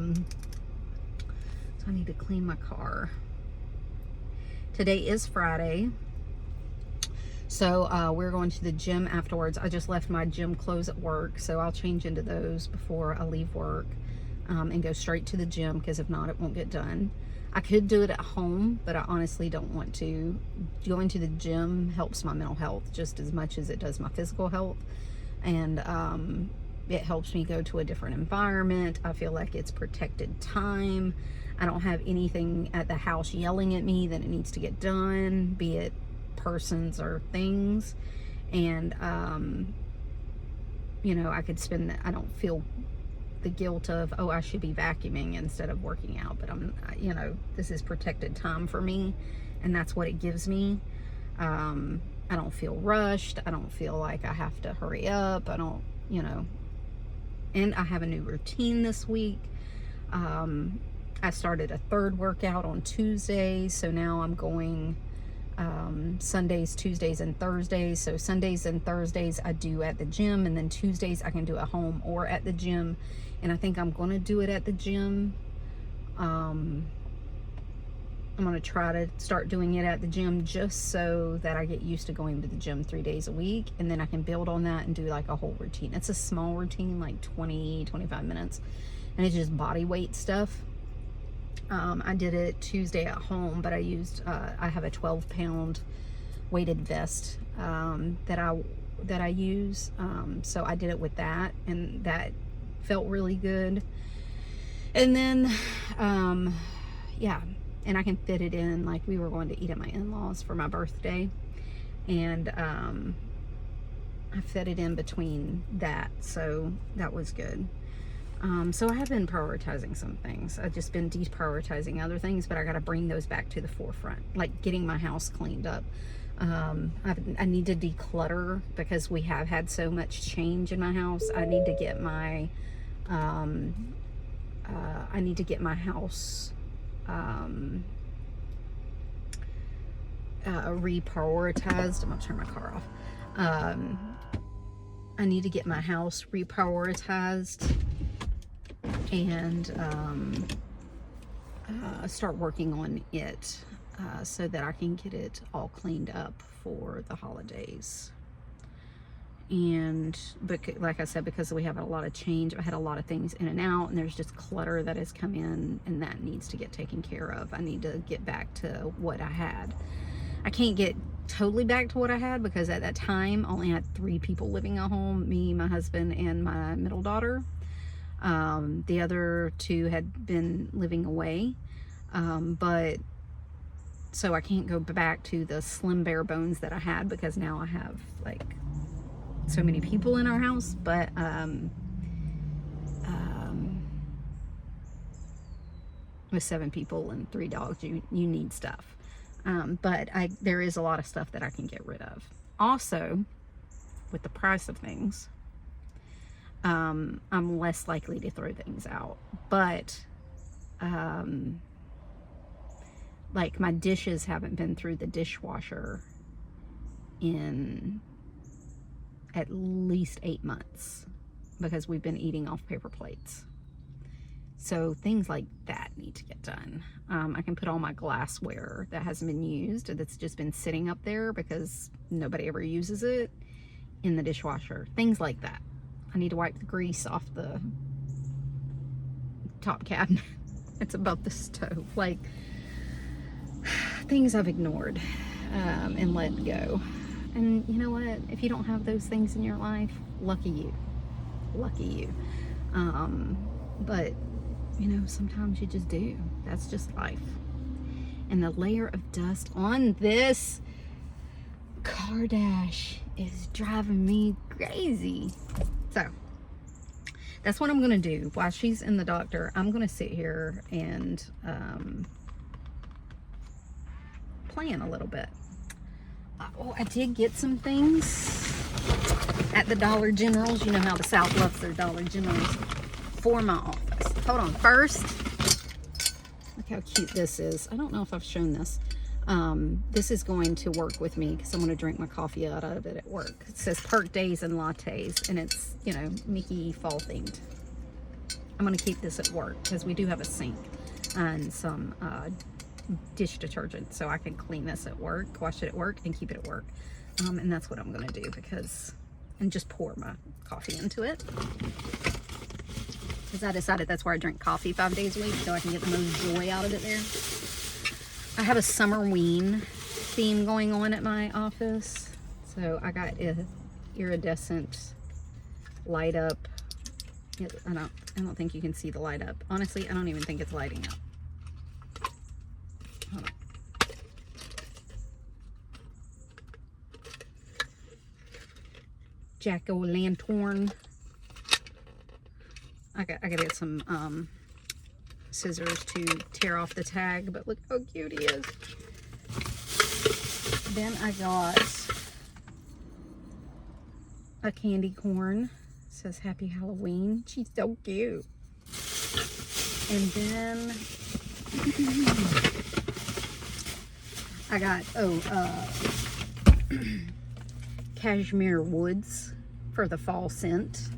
need to clean my car. Today is Friday. So we're going to the gym afterwards. I just left my gym clothes at work, so I'll change into those before I leave work, and go straight to the gym, because if not, it won't get done. I could do it at home, but I honestly don't want to. Going to the gym helps my mental health just as much as it does my physical health. And it helps me go to a different environment. I feel like it's protected time. I don't have anything at the house yelling at me that it needs to get done, be it persons or things. And you know, I could spend that. I don't feel the guilt of, oh, I should be vacuuming instead of working out, but I'm, you know, this is protected time for me, and that's what it gives me. I don't feel rushed. I don't feel like I have to hurry up. I don't, you know, and I have a new routine this week. I started a third workout on Tuesday, so now I'm going Sundays, Tuesdays, and Thursdays. So Sundays and Thursdays I do at the gym, and then Tuesdays I can do at home or at the gym. And I think I'm going to do it at the gym. I'm going to try to start doing it at the gym just so that I get used to going to the gym 3 days a week, and then I can build on that and do like a whole routine. It's a small routine, like 20-25 minutes, and it's just body weight stuff. I did it Tuesday at home, but I used I have a 12-pound weighted vest that I use. So I did it with that, and that felt really good. And then yeah, and I can fit it in, like we were going to eat at my in-laws for my birthday, and I fit it in between that, so that was good. So I have been prioritizing some things. I've just been deprioritizing other things, but I got to bring those back to the forefront, like getting my house cleaned up. I need to declutter because we have had so much change in my house. I need to get my house reprioritized. I'm gonna turn my car off. I need to get my house reprioritized and start working on it so that I can get it all cleaned up for the holidays. And like I said, because we have a lot of change, I had a lot of things in and out, and there's just clutter that has come in, and that needs to get taken care of. I need to get back to what I had. I can't get totally back to what I had because at that time I only had 3 people living at home, me, my husband, and my middle daughter. The other 2 had been living away, but so I can't go back to the slim bare bones that I had because now I have like so many people in our house. But with 7 people and 3 dogs, you need stuff. But there is a lot of stuff that I can get rid of. Also, with the price of things, I'm less likely to throw things out. But like my dishes haven't been through the dishwasher in at least 8 months because we've been eating off paper plates. So things like that need to get done. I can put all my glassware that hasn't been used, that's just been sitting up there because nobody ever uses it, in the dishwasher. Things like that. I need to wipe the grease off the top cabinet. It's above the stove. Like, things I've ignored and let go. And you know what? If you don't have those things in your life, lucky you. Lucky you. But, you know, sometimes you just do. That's just life. And the layer of dust on this car dash is driving me crazy. So, that's what I'm going to do. While she's in the doctor, I'm going to sit here and plan a little bit. Oh, I did get some things at the Dollar Generals. You know how the South loves their Dollar Generals for my office. Hold on. First, look how cute this is. I don't know if I've shown this. This is going to work with me because I'm going to drink my coffee out of it at work. It says Perk Days and Lattes, and it's, you know, Mickey fall themed. I'm going to keep this at work because we do have a sink and some dish detergent, so I can clean this at work, wash it at work, and keep it at work. And that's what I'm going to do and just pour my coffee into it. Because I decided that's where I drink coffee 5 days a week, so I can get the most joy out of it there. I have a Summerween theme going on at my office. So I got a iridescent light up. I don't think you can see the light up. Honestly, I don't even think it's lighting up. Hold on. Jack-o'-lantern. I gotta get some scissors to tear off the tag, but look how cute he is. Then I got a candy corn. It says Happy Halloween. She's so cute. And then I got cashmere woods for the fall scent.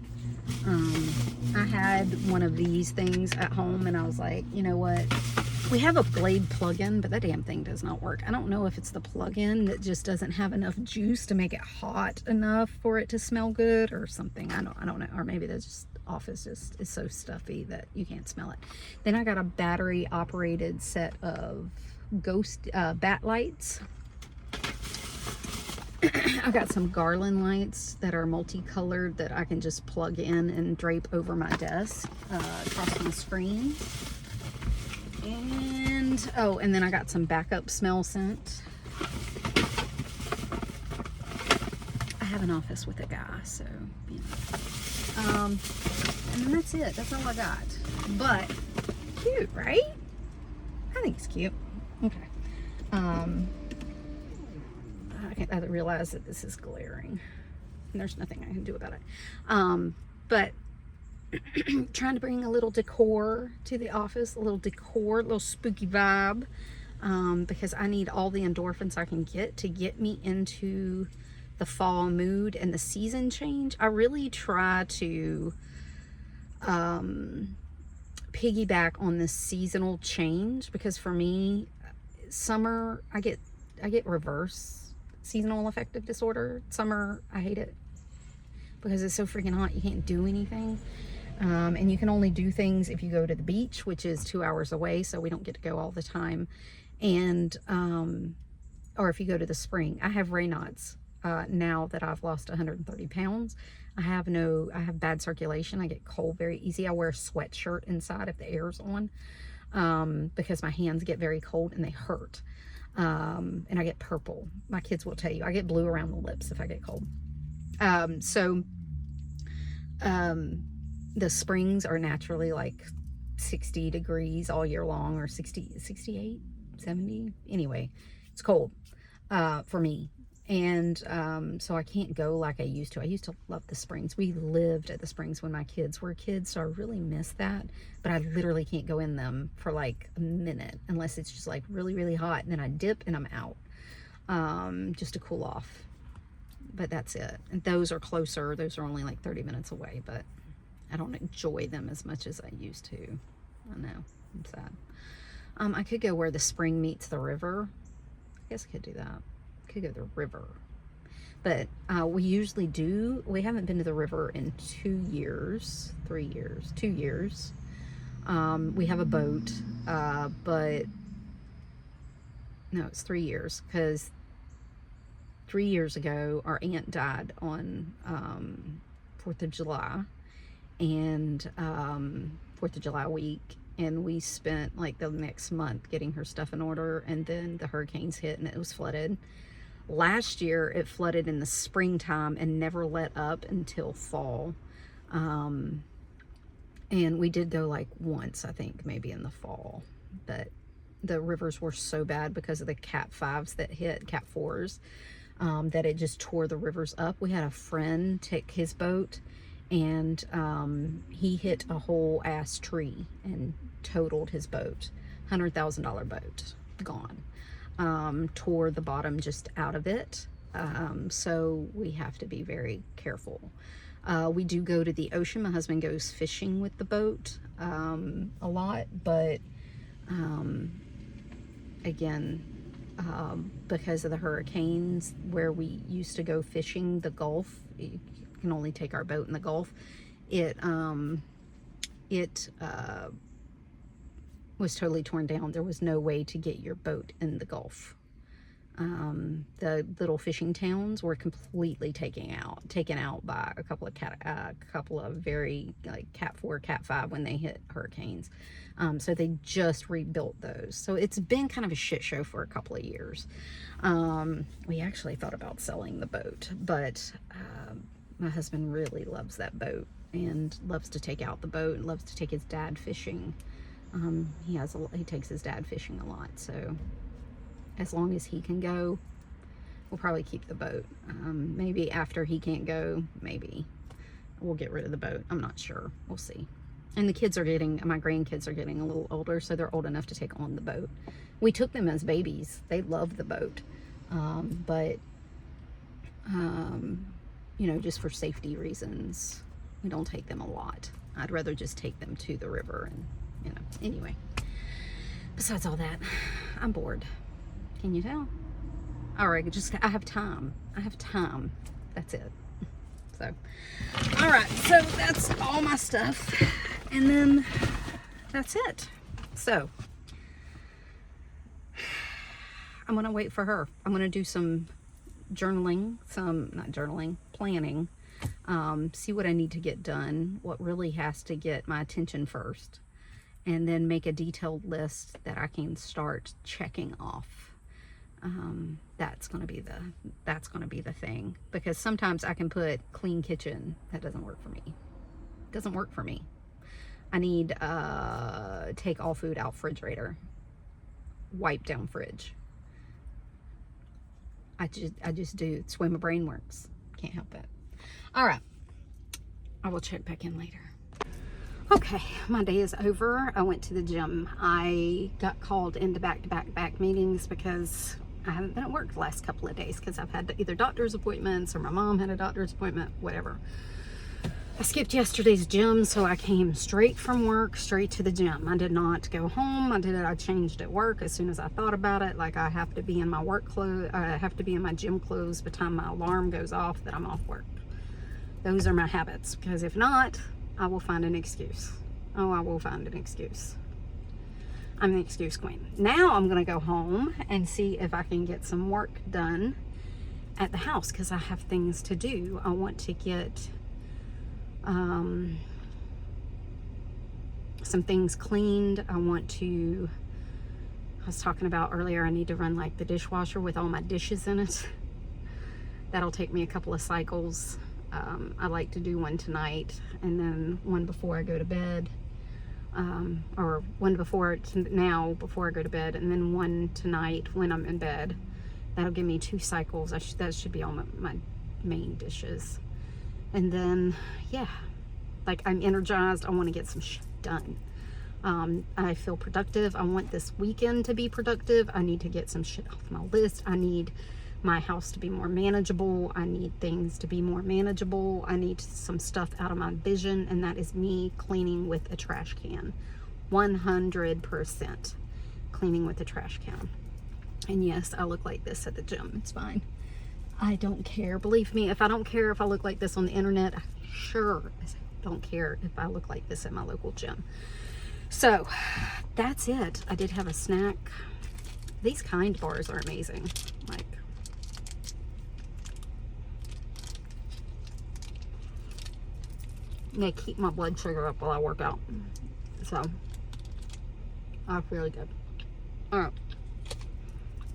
I had one of these things at home and I was like, you know what? We have a Blade plug-in, but that damn thing does not work. I don't know if it's the plug-in that just doesn't have enough juice to make it hot enough for it to smell good or something. I don't know. Or maybe that's just office just is so stuffy that you can't smell it. Then I got a battery operated set of ghost bat lights. I got some garland lights that are multicolored that I can just plug in and drape over my desk across my screen. And, oh, and then I got some backup smell scent. I have an office with a guy, so, you know. And then that's it. That's all I got. But, cute, right? I think it's cute. Okay. I realize that this is glaring. And there's nothing I can do about it. But trying to bring a little decor to the office, a little spooky vibe, because I need all the endorphins I can get to get me into the fall mood and the season change. I really try to piggyback on this seasonal change, because for me, summer, I get reverse seasonal affective disorder. Summer, I hate it because it's so freaking hot. You can't do anything. And you can only do things if you go to the beach, which is 2 hours away, so we don't get to go all the time. And or if you go to the spring. I have Raynaud's now that I've lost 130 pounds. I have bad circulation. I get cold very easy. I wear a sweatshirt inside if the air's on, because my hands get very cold and they hurt. And I get purple. My kids will tell you. I get blue around the lips if I get cold. The springs are naturally like 60 degrees all year long, or 60, 68, 70. Anyway, it's cold for me. And so I can't go like I used to. I used to love the springs. We lived at the springs when my kids were kids, so I really miss that. But I literally can't go in them for like a minute unless it's just like really, really hot. And then I dip and I'm out just to cool off. But that's it. And those are closer. Those are only like 30 minutes away, but I don't enjoy them as much as I used to. I know. I'm sad. I could go where the spring meets the river. I guess I could do that. Could go to the river, but we usually do. We haven't been to the river in 2 years, 3 years, 2 years. We have a boat, but no, it's 3 years, because 3 years ago our aunt died on 4th of July, and 4th of July week, and we spent like the next month getting her stuff in order, and then the hurricanes hit and it was flooded. Last year it flooded in the springtime and never let up until fall. And we did go like once, I think, maybe in the fall, but the rivers were so bad because of the Cat 5s that hit, Cat 4s, that it just tore the rivers up. We had a friend take his boat, and he hit a whole ass tree and totaled his boat. $100,000 boat, gone. Tore the bottom just out of it. So we have to be very careful. We do go to the ocean. My husband goes fishing with the boat a lot, but again, because of the hurricanes, where we used to go fishing, the Gulf, you can only take our boat in the Gulf. It was totally torn down. There was no way to get your boat in the Gulf. The little fishing towns were completely taken out by a couple of very like Cat 4, Cat 5 when they hit hurricanes. So they just rebuilt those. So it's been kind of a shit show for a couple of years. We actually thought about selling the boat, but my husband really loves that boat and loves to take out the boat and loves to take his dad fishing. He takes his dad fishing a lot, so as long as he can go, we'll probably keep the boat. Maybe after he can't go, maybe we'll get rid of the boat. I'm not sure. We'll see. And my grandkids are getting a little older, so they're old enough to take on the boat. We took them as babies. They love the boat. But just for safety reasons, we don't take them a lot. I'd rather just take them to the river and, anyway. Besides all that, I'm bored. Can you tell? All right, I have time. That's it. So, all right, so that's all my stuff. And then that's it. So, I'm going to wait for her. I'm going to do some journaling, planning, see what I need to get done, what really has to get my attention first, and then make a detailed list that I can start checking off. That's going to be the thing, because sometimes I can put clean kitchen. That doesn't work for me. Doesn't work for me. I need take all food out refrigerator, wipe down fridge. I just do. It's the way my brain works. Can't help it. All right, I will check back in later. Okay, my day is over. I went to the gym. I got called into back-to-back meetings because I haven't been at work the last couple of days because I've had either doctor's appointments or my mom had a doctor's appointment, whatever. I skipped yesterday's gym, so I came straight from work, straight to the gym. I did not go home. I changed at work as soon as I thought about it. Like, I have to be in my work clothes, I have to be in my gym clothes by the time my alarm goes off that I'm off work. Those are my habits, because if not, I will find an excuse. Oh, I will find an excuse. I'm the excuse queen. Now I'm gonna go home and see if I can get some work done at the house, because I have things to do. I want to get some things cleaned. I was talking about earlier, I need to run like the dishwasher with all my dishes in it. That'll take me a couple of cycles. I like to do one tonight and then one before I go to bed. Or one before I go to bed, and then one tonight when I'm in bed. That'll give me 2 cycles. That should be all my main dishes. And then, yeah, like, I'm energized. I want to get some shit done. I feel productive. I want this weekend to be productive. I need to get some shit off my list. I need my house to be more manageable. I need things to be more manageable. I need some stuff out of my vision, and that is me cleaning with a trash can. 100% cleaning with a trash can. And yes, I look like this at the gym. It's fine. I don't care. Believe me, if I don't care if I look like this on the internet, I sure don't care if I look like this at my local gym. So that's it. I did have a snack. These Kind bars are amazing. Like, they keep my blood sugar up while I work out. So, that's really good. Alright.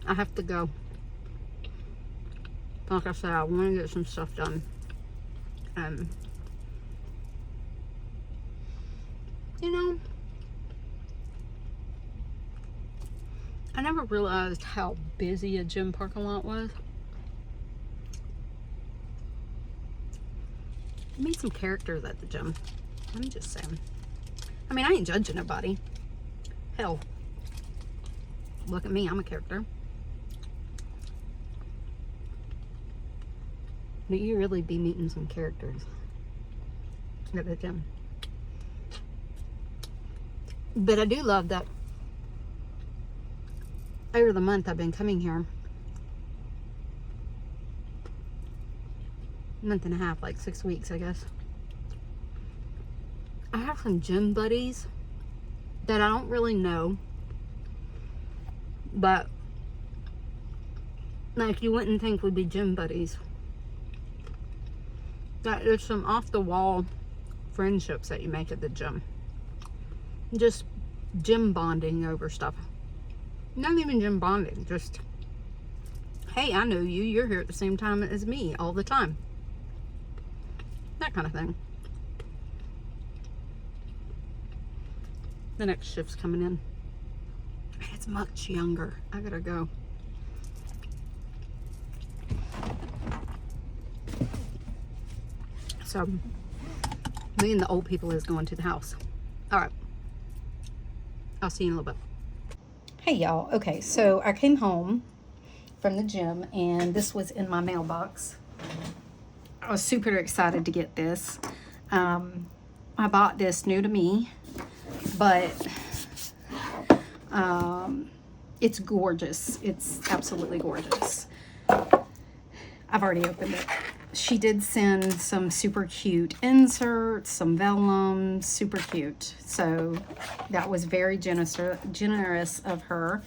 I have to go. Like I said, I want to get some stuff done. You know, I never realized how busy a gym parking lot was. Meet some characters at the gym. Let me just say. I mean, I ain't judging nobody. Hell, look at me, I'm a character. But you really be meeting some characters at the gym. But I do love that over the month I've been coming here. Month and a half, like 6 weeks, I guess. I have some gym buddies that I don't really know, but like, you wouldn't think would be gym buddies. That there's some off the wall friendships that you make at the gym. Just gym bonding over stuff. Not even gym bonding, just, hey, I know you, you're here at the same time as me all the time. That kind of thing. The next shift's coming in. It's much younger. I gotta go. So, me and the old people is going to the house. All right. I'll see you in a little bit. Hey, y'all. Okay, so I came home from the gym, and this was in my mailbox. I was super excited to get this. I bought this new to me, but it's gorgeous. It's absolutely gorgeous. I've already opened it. She did send some super cute inserts, some vellum, super cute. So that was very generous of her.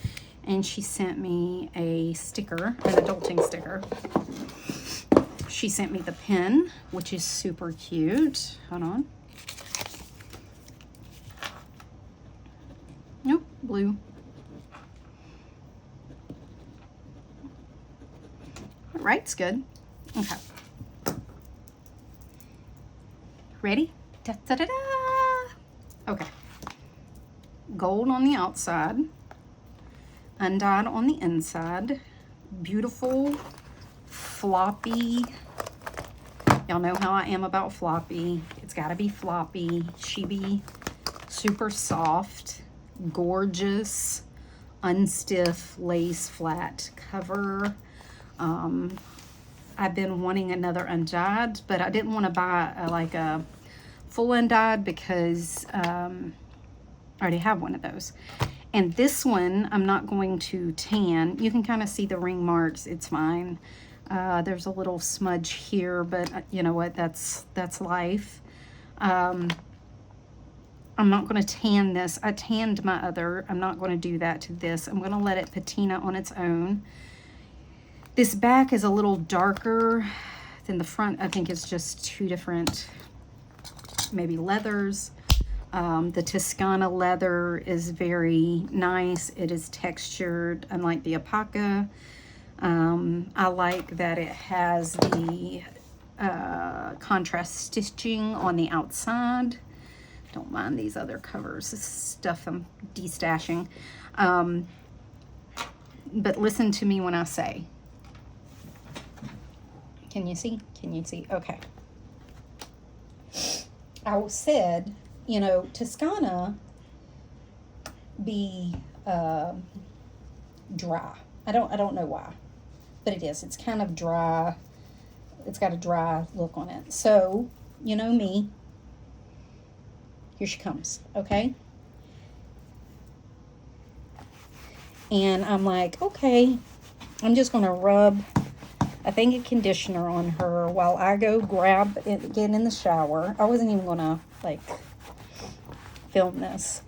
and she sent me a sticker, an adulting sticker. She sent me the pen, which is super cute. Hold on. Nope, blue. All right, it's good. Okay. Ready? Da, da, da, da. Okay. Gold on the outside, undyed on the inside. Beautiful, floppy. Y'all know how I am about floppy. It's got to be floppy, chibi, super soft, gorgeous, unstiff lace flat cover. I've been wanting another undyed, but I didn't want to buy like a full undyed because I already have one of those. And this one, I'm not going to tan. You can kind of see the ring marks. It's fine. There's a little smudge here, but you know what? That's life. I'm not going to tan this. I tanned my other. I'm not going to do that to this. I'm going to let it patina on its own. This back is a little darker than the front. I think it's just two different, maybe leathers. The Toscana leather is very nice. It is textured, unlike the Alpaca. I like that it has the contrast stitching on the outside. Don't mind these other covers. This stuff I'm destashing. But listen to me when I say. Can you see? Can you see? Okay. I said, you know, Toscana be dry. I don't know why, but it is. It's kind of dry. It's got a dry look on it. So, you know me. Here she comes, okay? And I'm like, okay, I'm just going to rub a thing of conditioner on her while I go grab it, get in the shower. I wasn't even going to, like, film this.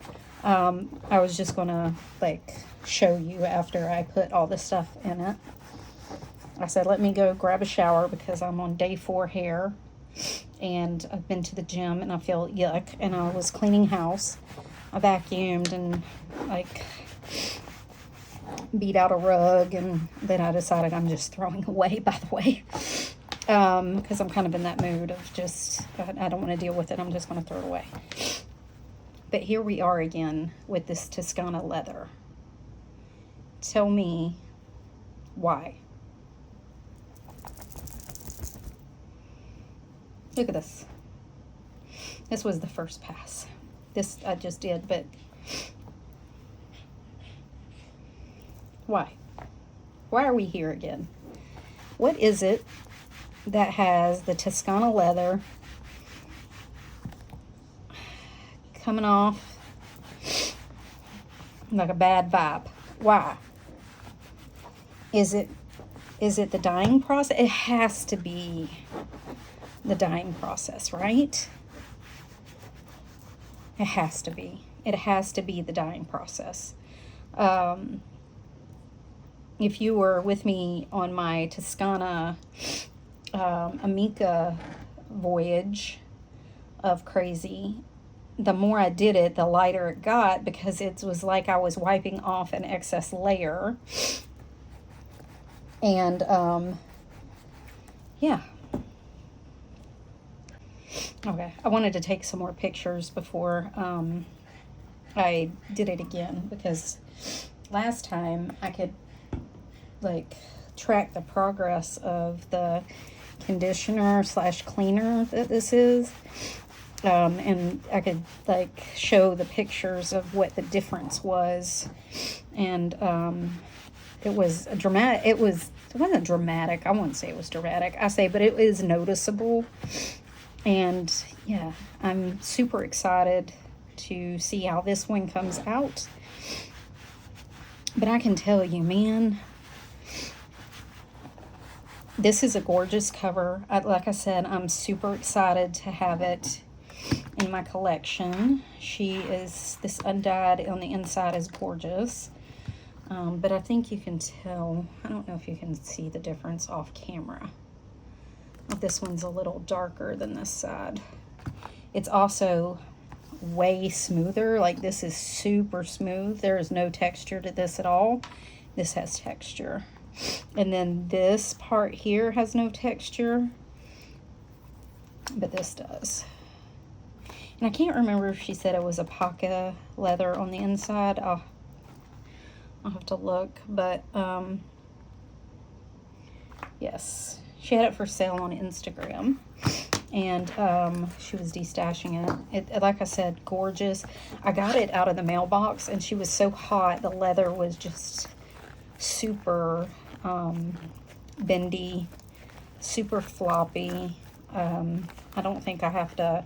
I was just going to, like, show you after I put all the stuff in it. I said, let me go grab a shower because I'm on day 4 hair. And I've been to the gym and I feel yuck. And I was cleaning house. I vacuumed and, like, beat out a rug, and then I decided I'm just throwing away, by the way, because I'm kind of in that mood of just, I don't want to deal with it. I'm just going to throw it away. But here we are again with this Toscana leather. Tell me why. Look at this. This was the first pass. This I just did, but why? Why are we here again? What is it that has the Toscana leather coming off like a bad vibe? Why? Is it the dyeing process? It has to be the dyeing process, right? It has to be. It has to be the dyeing process. If you were with me on my Toscana Amica voyage of crazy, the more I did it, the lighter it got, because it was like I was wiping off an excess layer. And yeah. Okay, I wanted to take some more pictures before I did it again, because last time I could, like, track the progress of the conditioner / cleaner that this is, and I could, like, show the pictures of what the difference was. And it was a dramatic, it wasn't dramatic, I wouldn't say it was dramatic, but it is noticeable. And yeah, I'm super excited to see how this one comes out. But I can tell you, man, this is a gorgeous cover. Like I said, I'm super excited to have it in my collection. This undyed on the inside is gorgeous. but I think you can tell. I don't know if you can see the difference off camera. This one's a little darker than this side. It's also way smoother. Like, this is super smooth. There is no texture to this at all. This has texture. And then this part here has no texture, but this does. And I can't remember if she said it was alpaca leather on the inside. I'll have to look, but yes, she had it for sale on Instagram, and she was destashing it. Like I said, gorgeous. I got it out of the mailbox, and she was so hot. The leather was just super bendy, super floppy. I don't think I have to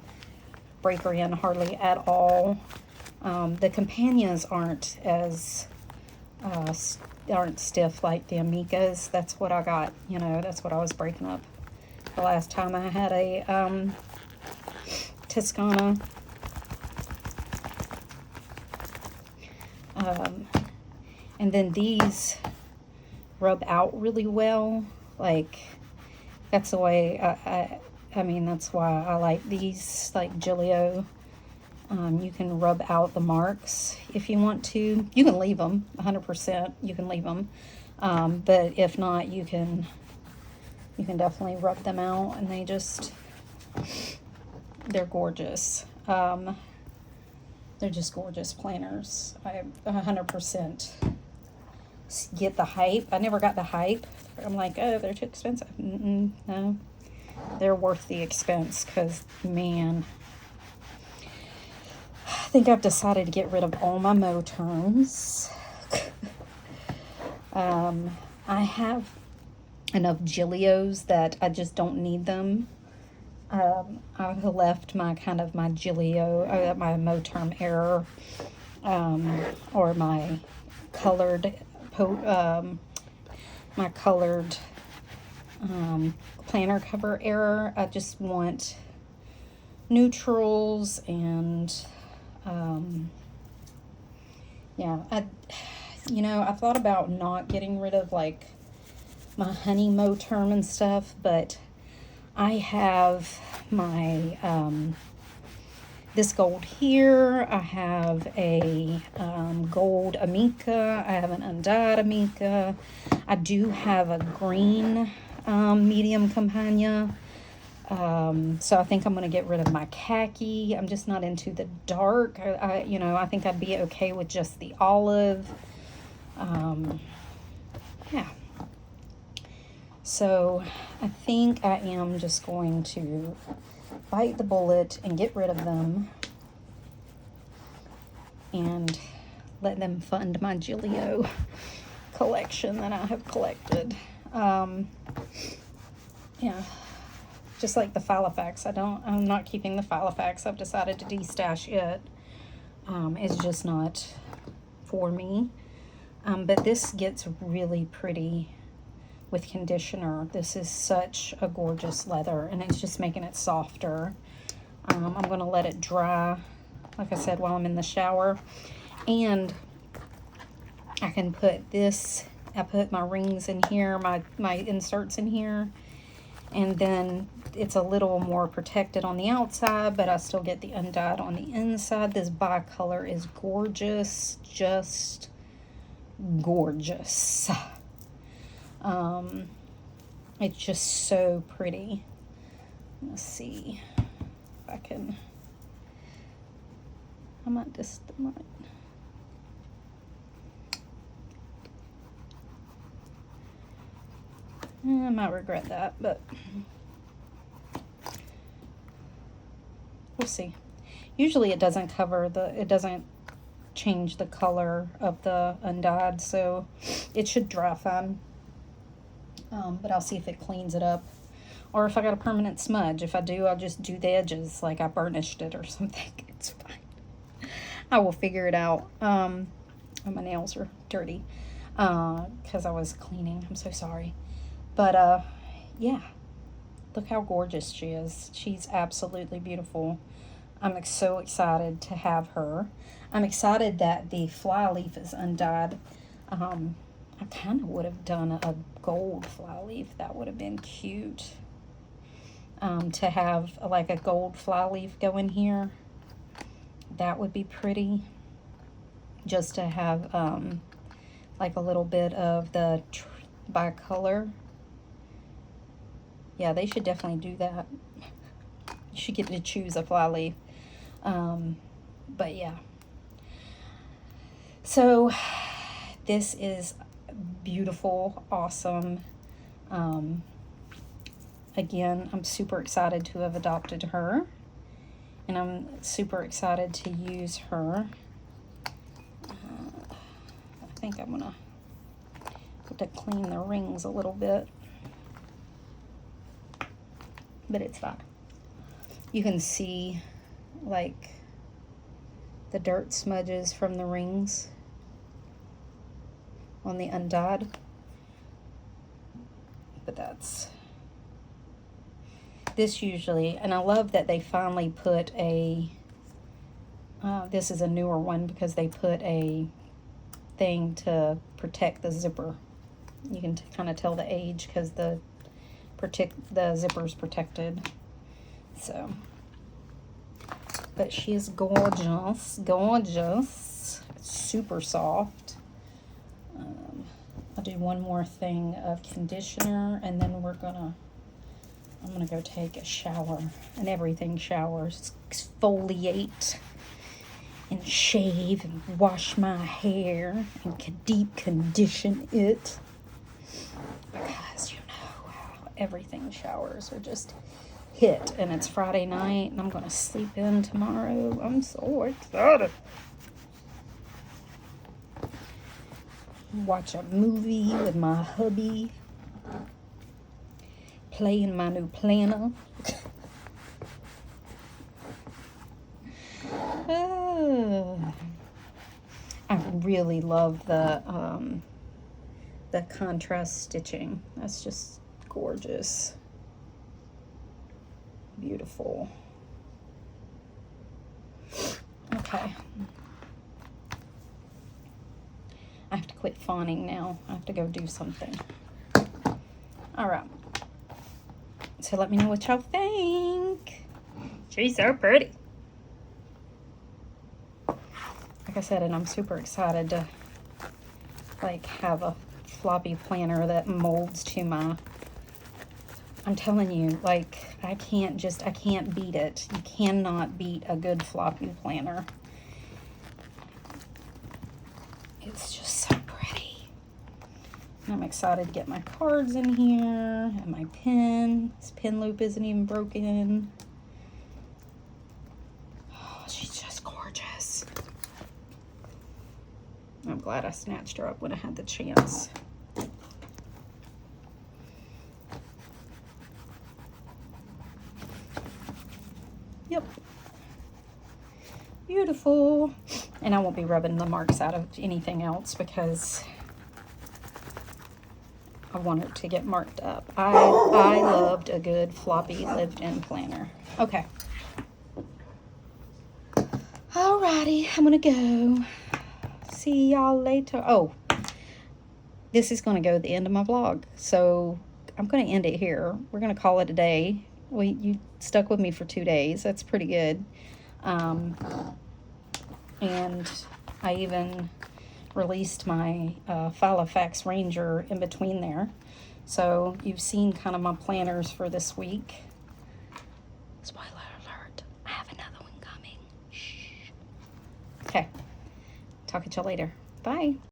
break her in hardly at all. The companions aren't as aren't stiff like the Amicas. That's what I got, you know, that's what I was breaking up the last time I had a Toscana. And then these rub out really well. Like, that's the way I mean, that's why I like these, like Gillio. You can rub out the marks if you want to. You can leave them, 100%. You can leave them. But if not, you can definitely rub them out, and they're gorgeous. They're just gorgeous planners. I 100% get the hype. I never got the hype. I'm like, oh, they're too expensive. No, they're worth the expense, because, man, I think I've decided to get rid of all my Moterms. I have enough Gillios that I just don't need them. I've left my Gillio, my Moterm Error, or my colored planner cover Error. I just want neutrals, and yeah, I thought about not getting rid of like my honey Moterm and stuff, but I have my this gold here. I have a gold Amica. I have an undyed Amica. I do have a green medium Campagna. So I think I'm going to get rid of my khaki. I'm just not into the dark. I think I'd be okay with just the olive. Yeah. So I think I am just going to bite the bullet and get rid of them and let them fund my Gillio collection that I have collected. Yeah. Just like the Filofax. I'm not keeping the Filofax. I've decided to destash it. It's just not for me. But this gets really pretty with conditioner. This is such a gorgeous leather, and it's just making it softer. I'm going to let it dry, like I said, while I'm in the shower. And I can put this, I put my rings in here, my inserts in here, and then it's a little more protected on the outside, but I still get the undyed on the inside. This bicolor is gorgeous, just gorgeous. It's just so pretty. Let's see if I can, I might I might regret that, but we'll see. Usually it doesn't it doesn't change the color of the undyed, so it should dry fine. But I'll see if it cleans it up, or if I got a permanent smudge. If I do, I'll just do the edges like I burnished it or something. It's fine. I will figure it out. My nails are dirty because I was cleaning. I'm so sorry. But yeah, look how gorgeous she is. She's absolutely beautiful. I'm so excited to have her. I'm excited that the fly leaf is undyed. I kind of would have done a gold fly leaf. That would have been cute. To have like a gold fly leaf go in here. That would be pretty. Just to have like a little bit of the bicolor. Yeah, they should definitely do that. You should get to choose a fly leaf. But yeah. So this is beautiful, awesome. Again, I'm super excited to have adopted her. And I'm super excited to use her. I think I'm gonna have to clean the rings a little bit. But it's fine. You can see like the dirt smudges from the rings on the undyed. But that's this usually, and I love that they finally put a, this is a newer one because they put a thing to protect the zipper. You can kind of tell the age because the zipper's protected. So, but she is gorgeous, gorgeous, super soft. I'll do one more thing of conditioner, and then I'm gonna go take a shower, and everything showers, exfoliate and shave and wash my hair and deep condition it, because you know how everything showers are just hit. And it's Friday night and I'm gonna sleep in tomorrow. I'm so excited. Watch a movie with my hubby, play in my new planner. I really love the contrast stitching. That's just gorgeous. Beautiful. Okay. I have to quit fawning now. I have to go do something. All right. So let me know what y'all think. She's so pretty. Like I said, and I'm super excited to like have a floppy planner that molds to my, I'm telling you, like I can't beat it. You cannot beat a good floppy planner. It's just so pretty. And I'm excited to get my cards in here and my pen. This pen loop isn't even broken. Oh, she's just gorgeous. I'm glad I snatched her up when I had the chance. Yep. Beautiful. And I won't be rubbing the marks out of anything else because I want it to get marked up. I loved a good floppy lived-in planner. Okay. Alrighty, I'm gonna go. See y'all later. Oh, this is gonna go at the end of my vlog, so I'm gonna end it here. We're gonna call it a day. You stuck with me for 2 days. That's pretty good. And I even released my Filofax Ranger in between there. So you've seen kind of my planners for this week. Spoiler alert, I have another one coming. Shh. Okay, talk to y'all later. Bye.